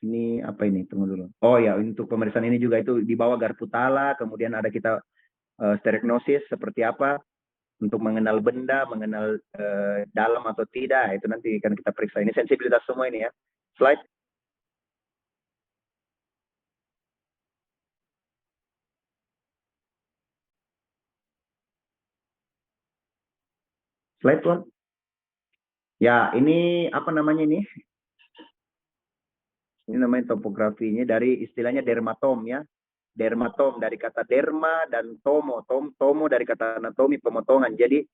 Ini apa ini? Tunggu dulu. Oh ya, untuk pemeriksaan ini juga itu di bawah garpu tala, kemudian ada kita stereognosis seperti apa. untuk mengenal benda, mengenal dalam atau tidak, itu nanti akan kita periksa. Ini sensibilitas semua ini ya. Slide. Slide tuan. Ya, ini apa namanya ini? Ini namanya topografinya dari istilahnya dermatom ya. Dermatom dari kata derma dan tomo. Tomo dari kata anatomi pemotongan. Jadi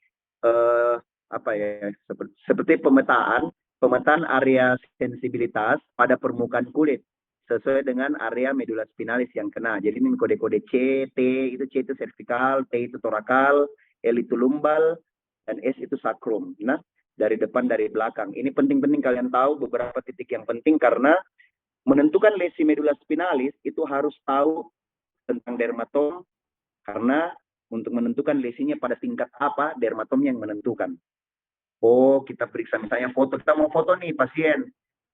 apa ya? Seperti pemetaan area sensibilitas pada permukaan kulit sesuai dengan area medula spinalis yang kena. Jadi ini kode-kode C, T itu C itu cervical, T itu torakal, L itu lumbal, dan S itu sacrum. Nah, dari depan dari belakang. Ini penting-penting kalian tahu beberapa titik yang penting karena menentukan lesi medula spinalis itu harus tahu tentang dermatom karena untuk menentukan lesinya pada tingkat apa, dermatom yang menentukan. Oh, kita periksa misalnya foto, kita mau foto nih pasien.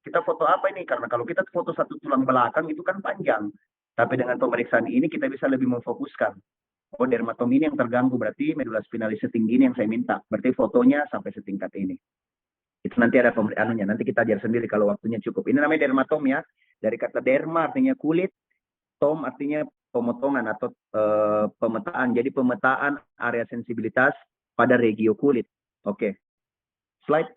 Kita foto apa ini? Karena kalau kita foto satu tulang belakang itu kan panjang. Tapi dengan pemeriksaan ini kita bisa lebih memfokuskan. Oh, dermatom ini yang terganggu, berarti medula spinalis setinggi ini yang saya minta. Berarti fotonya sampai setingkat ini. Itu nanti ada anunya, nanti kita ajar sendiri kalau waktunya cukup. Ini namanya dermatom ya. Dari kata derma artinya kulit, tom artinya pemotongan atau pemetaan. Jadi pemetaan area sensibilitas pada regio kulit. Oke. Slide.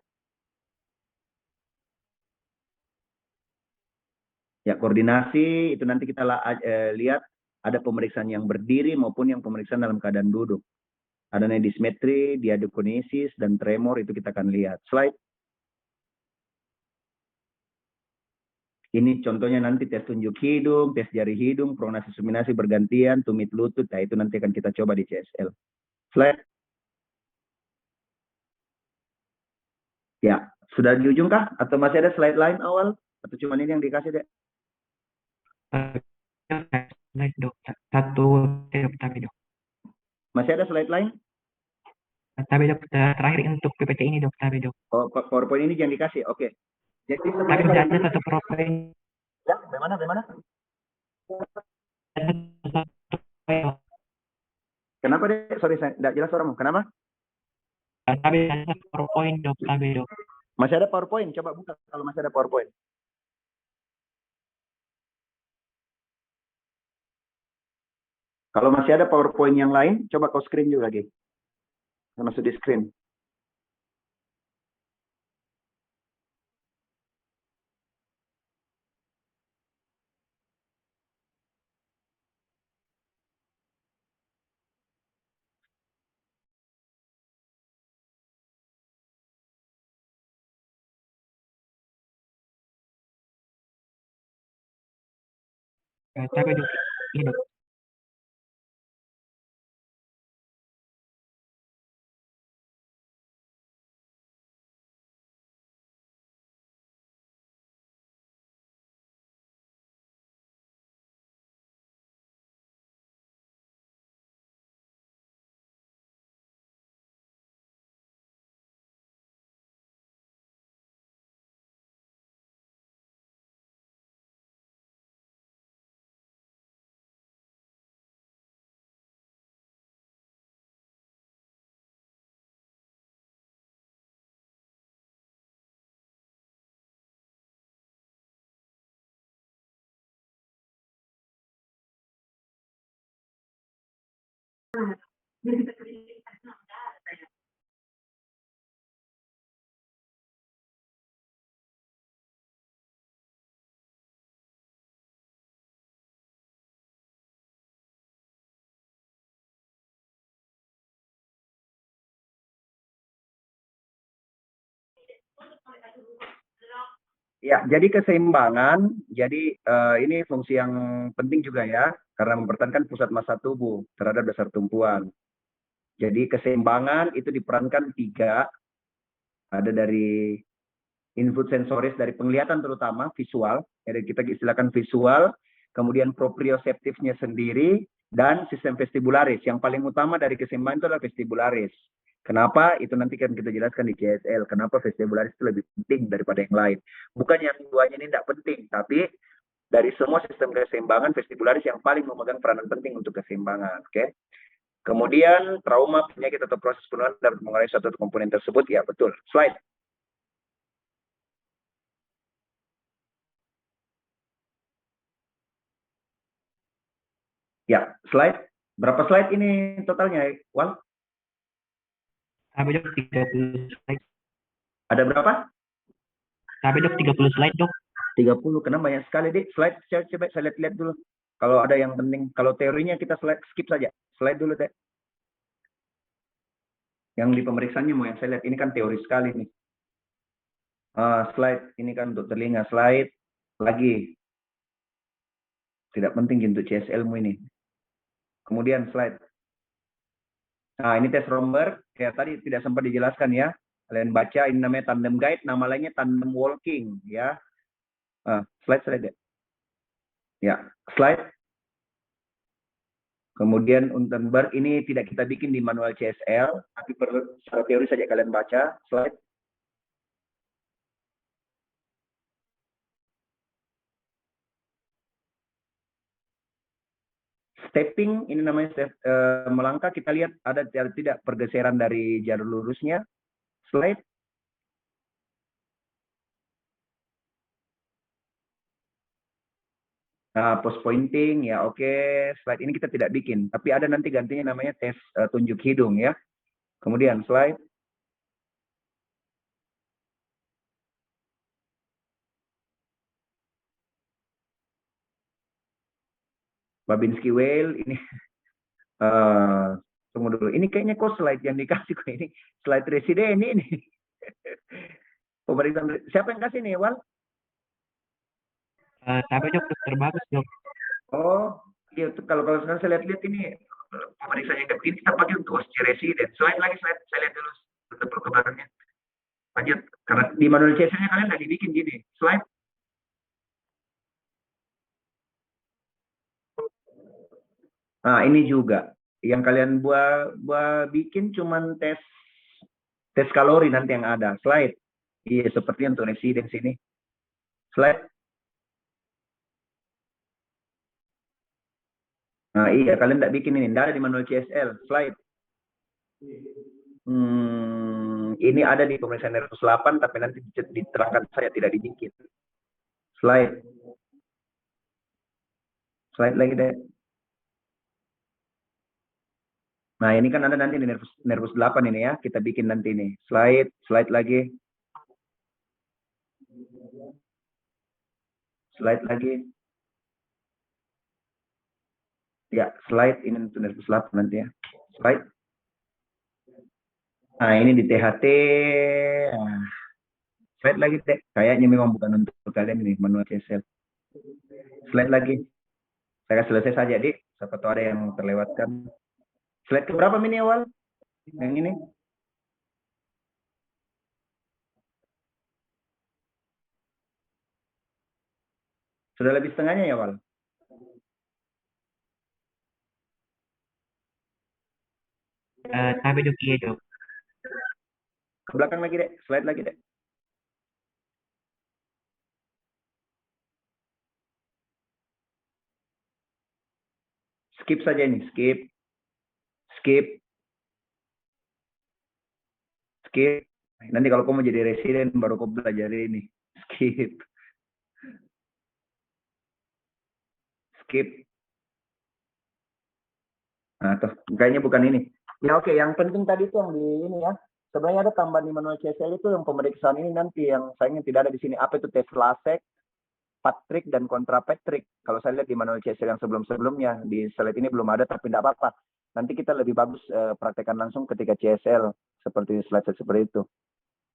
Ya, koordinasi itu nanti kita lihat ada pemeriksaan yang berdiri maupun yang pemeriksaan dalam keadaan duduk. Ada dismetri, diadokinesis, dan tremor itu kita akan lihat. Slide. Ini contohnya nanti tes tunjuk hidung, tes jari hidung, pronasi suminasi bergantian, tumit lutut. Nah, itu nanti akan kita coba di CSL. Slide. Ya, sudah di ujung kah? Atau masih ada slide lain awal? Atau cuma ini yang dikasih, Dek? Slide dok. Satu dok, tapi dok. Masih ada slide lain? Tapi dok, terakhir untuk PPT ini dok, tapi dok. Oh, PowerPoint ini jangan dikasih. Oke. Jadi Tapi sebenarnya masih kalau ada satu PowerPoint. ya, bagaimana? Kenapa deh? Sorry, saya tidak jelas suaramu. Kenapa? Tapi ada satu PowerPoint dok, tapi dok. Masih ada PowerPoint? Coba buka kalau masih ada PowerPoint. Kalau masih ada PowerPoint yang lain, coba kau screen juga lagi. Masuk di screen. Tapi dok, ini dok. Ya, jadi keseimbangan, jadi ini fungsi yang penting juga ya, karena mempertahankan pusat massa tubuh terhadap dasar tumpuan. Jadi keseimbangan itu diperankan tiga, ada dari input sensoris dari penglihatan terutama visual, jadi kita istilahkan visual, kemudian proprioseptifnya sendiri, dan sistem vestibularis. Yang paling utama dari keseimbangan itu adalah vestibularis. Kenapa? Itu nanti kan kita jelaskan di CSL. Kenapa vestibularis itu lebih penting daripada yang lain. Bukan yang duanya ini tidak penting, tapi dari semua sistem keseimbangan, vestibularis yang paling memegang peranan penting untuk keseimbangan. Oke? Kemudian trauma, penyakit atau proses penurunan dapat mengurangi suatu komponen tersebut. Ya, betul. Slide. Ya, slide. Berapa slide ini totalnya, Wal? Sampai dok 30 slide. Ada berapa? Sampai dok 30 slide dok. 30, karena banyak sekali, Dik. Slide, coba saya lihat dulu. Kalau ada yang penting, kalau teorinya kita skip saja. Slide dulu, Dek. Yang di pemeriksaannya mau yang saya lihat, ini kan teori sekali nih. Slide, ini kan untuk telinga. Slide, lagi. Tidak penting untuk CSL-mu ini. Kemudian slide. Nah, ini tes Romberg. Kayak tadi tidak sempat dijelaskan ya. Kalian baca, ini namanya tandem guide, nama lainnya tandem walking. Ya. Slide. Ya, slide. Kemudian Unterberg ini tidak kita bikin di manual CSL, tapi perlu secara teori saja kalian baca. Slide. Stepping, ini namanya melangkah, kita lihat ada tidak pergeseran dari jalur lurusnya. Slide. Nah, post pointing, ya oke. Slide ini kita tidak bikin, tapi ada nanti gantinya namanya tes tunjuk hidung ya. Kemudian slide. Babinski Whale, ini tunggu dulu. Ini kayaknya kok slide yang dikasih kok ini. Slide residen ini. Pemeriksaan, siapa yang kasih nih, Wal? Sampai dok dokter bagus dok. Oh, iya, kalau sekarang saya lihat ini pemeriksaan yang ini kita pakai untuk residen. Slide lagi, slide. Saya lihat dulu untuk perkembangannya. Lanjut, karena di manual CSR-nya kalian nggak dibikin gini. Slide. Nah, ini juga yang kalian bikin cuman tes kalori nanti yang ada. Slide. Iya, seperti untuk residen sini. Slide. Nah, iya, kalian tidak bikin ini. Tidak ada di manual CSL. Slide. Ini ada di pemeriksaan nervus 8, tapi nanti diterangkan saya tidak dibikin. Slide. Slide lagi deh. Nah, ini kan ada nanti di nervus 8 ini ya. Kita bikin nanti ini. Slide lagi. Slide lagi. Ya, slide ini untuk nervus 8 nanti ya. Slide. Nah, ini di THT. Nah, slide lagi deh. Kayaknya memang bukan untuk kalian ini, manual CSL. Slide lagi. Saya selesai saja, Dik. Siapa tahu ada yang terlewatkan. Slide keberapa ini awal? Yang ini? Sudah lebih setengahnya ya, Wal? Sampai dok iya dok. Ke belakang lagi, Dek. Slide lagi, Dek. Skip saja ini. Skip. Nanti kalau kamu jadi residen, baru kau belajar ini. Skip. Nah, tuh, kayaknya bukan ini. Ya oke, yang penting tadi itu yang di ini ya. Sebenarnya ada tambahan di manual CSL itu yang pemeriksaan ini nanti yang sayangnya tidak ada di sini. Apa itu tes LASEK, Patrick dan kontra Patrick. Kalau saya lihat di manual CSL yang sebelum-sebelumnya, di slide ini belum ada, tapi tidak apa-apa. Nanti kita lebih bagus praktekkan langsung ketika CSL seperti slide seperti itu.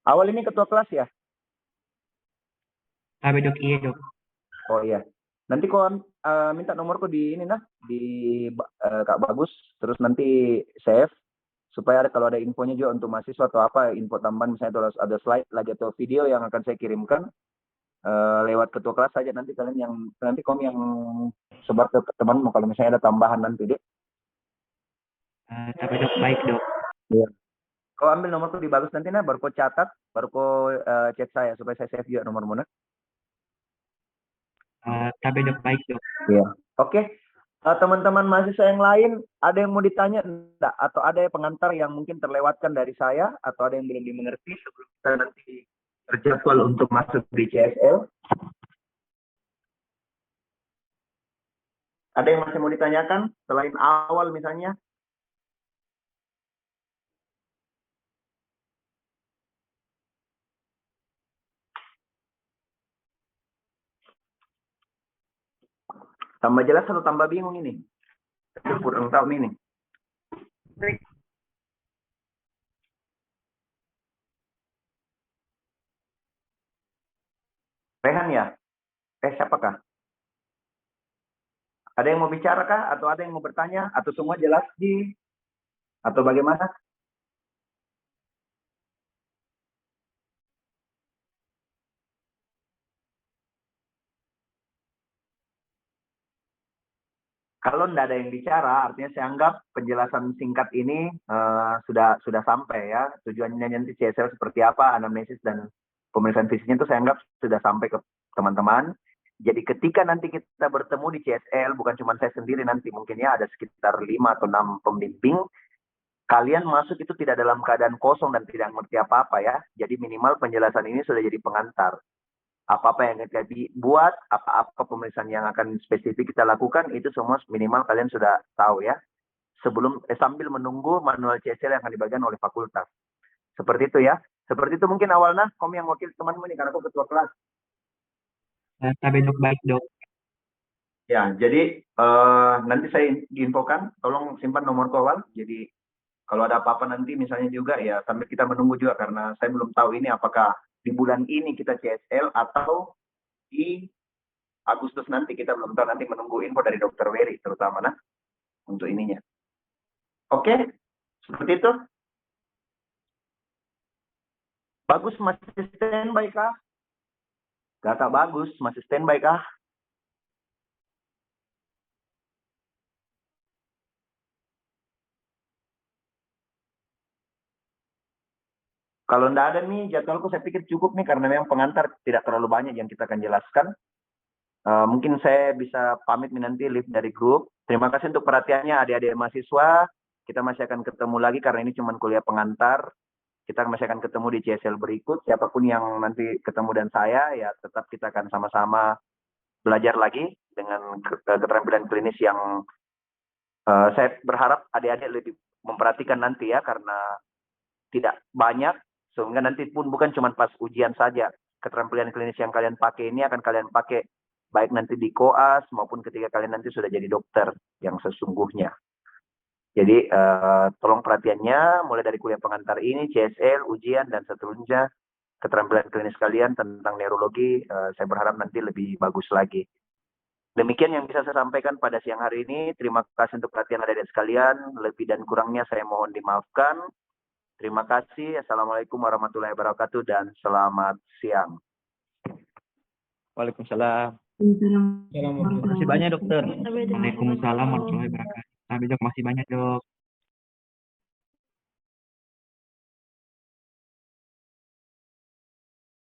Awal ini ketua kelas ya? Sampai dok iya dok. Oh iya. Nanti kau minta nomorku di ini nah, di Kak Bagus, terus nanti save supaya kalau ada infonya juga untuk mahasiswa atau apa info tambahan misalnya ada slide lagi atau video yang akan saya kirimkan lewat ketua kelas saja nanti kalian yang nanti kamu yang sebar ke temanmu kalau misalnya ada tambahan nanti deh. Sampai dok baik dok. Iya. Kau ambil nomorku di Bagus nanti nah baru kau catat baru kau chat saya supaya saya save juga nomormu nah. Sampai dok baik dok. Iya. Oke. Teman-teman mahasiswa yang lain, ada yang mau ditanya enggak? Atau ada pengantar yang mungkin terlewatkan dari saya? Atau ada yang belum dimengerti sebelum kita nanti terjadwal untuk masuk di CSL? Ada yang masih mau ditanyakan selain awal misalnya? Tambah jelas atau tambah bingung ini? Saya kurang tahu ini. Rehan ya? Siapakah? Ada yang mau bicara kah? Atau ada yang mau bertanya? Atau semua jelas di? Atau bagaimana? Kalau tidak ada yang bicara, artinya saya anggap penjelasan singkat ini sudah sampai ya. Tujuannya nanti CSL seperti apa, anamnesis dan pemeriksaan fisiknya itu saya anggap sudah sampai ke teman-teman. Jadi ketika nanti kita bertemu di CSL, bukan cuma saya sendiri nanti, mungkin ya ada sekitar 5 atau 6 pembimbing, kalian masuk itu tidak dalam keadaan kosong dan tidak mengerti apa-apa ya. Jadi minimal penjelasan ini sudah jadi pengantar. Apa-apa yang kita buat, apa-apa pemeriksaan yang akan spesifik kita lakukan, itu semua minimal kalian sudah tahu ya. Sambil menunggu manual CSL yang akan dibagikan oleh fakultas. Seperti itu ya. Seperti itu mungkin awalnya, kamu yang wakil temanmu ini, karena aku ketua kelas. Tapi dok, baik dok. Ya, jadi nanti saya diinfokan, tolong simpan nomor awal. Jadi kalau ada apa-apa nanti misalnya juga ya sambil kita menunggu juga, karena saya belum tahu ini apakah di bulan ini kita CSL atau di Agustus nanti, kita belum tahu, nanti menunggu info dari Dokter Wery terutama nah untuk ininya. Oke, seperti itu. Bagus masih standby kah? Kakak bagus masih standby kah? Kalau tidak ada nih jadwalku, saya pikir cukup nih karena memang pengantar tidak terlalu banyak yang kita akan jelaskan. Mungkin saya bisa pamit nih nanti live dari grup. Terima kasih untuk perhatiannya adik-adik mahasiswa. Kita masih akan ketemu lagi karena ini cuma kuliah pengantar. Kita masih akan ketemu di CSL berikut. Siapapun yang nanti ketemu dan saya, ya tetap kita akan sama-sama belajar lagi dengan keterampilan klinis yang saya berharap adik-adik lebih memperhatikan nanti ya, karena tidak banyak, sehingga nanti pun bukan cuma pas ujian saja. Keterampilan klinis yang kalian pakai ini akan kalian pakai baik nanti di koas maupun ketika kalian nanti sudah jadi dokter yang sesungguhnya. Jadi tolong perhatiannya mulai dari kuliah pengantar ini, CSL, ujian, dan seterusnya. Keterampilan klinis kalian tentang neurologi, saya berharap nanti lebih bagus lagi. Demikian yang bisa saya sampaikan pada siang hari ini. Terima kasih untuk perhatian adik-adik sekalian. Lebih dan kurangnya saya mohon dimaafkan. Terima kasih. Assalamualaikum warahmatullahi wabarakatuh dan selamat siang. Waalaikumsalam. Terima Terima kasih banyak dokter. Waalaikumsalam warahmatullahi wabarakatuh. Tapi dok masih banyak dok.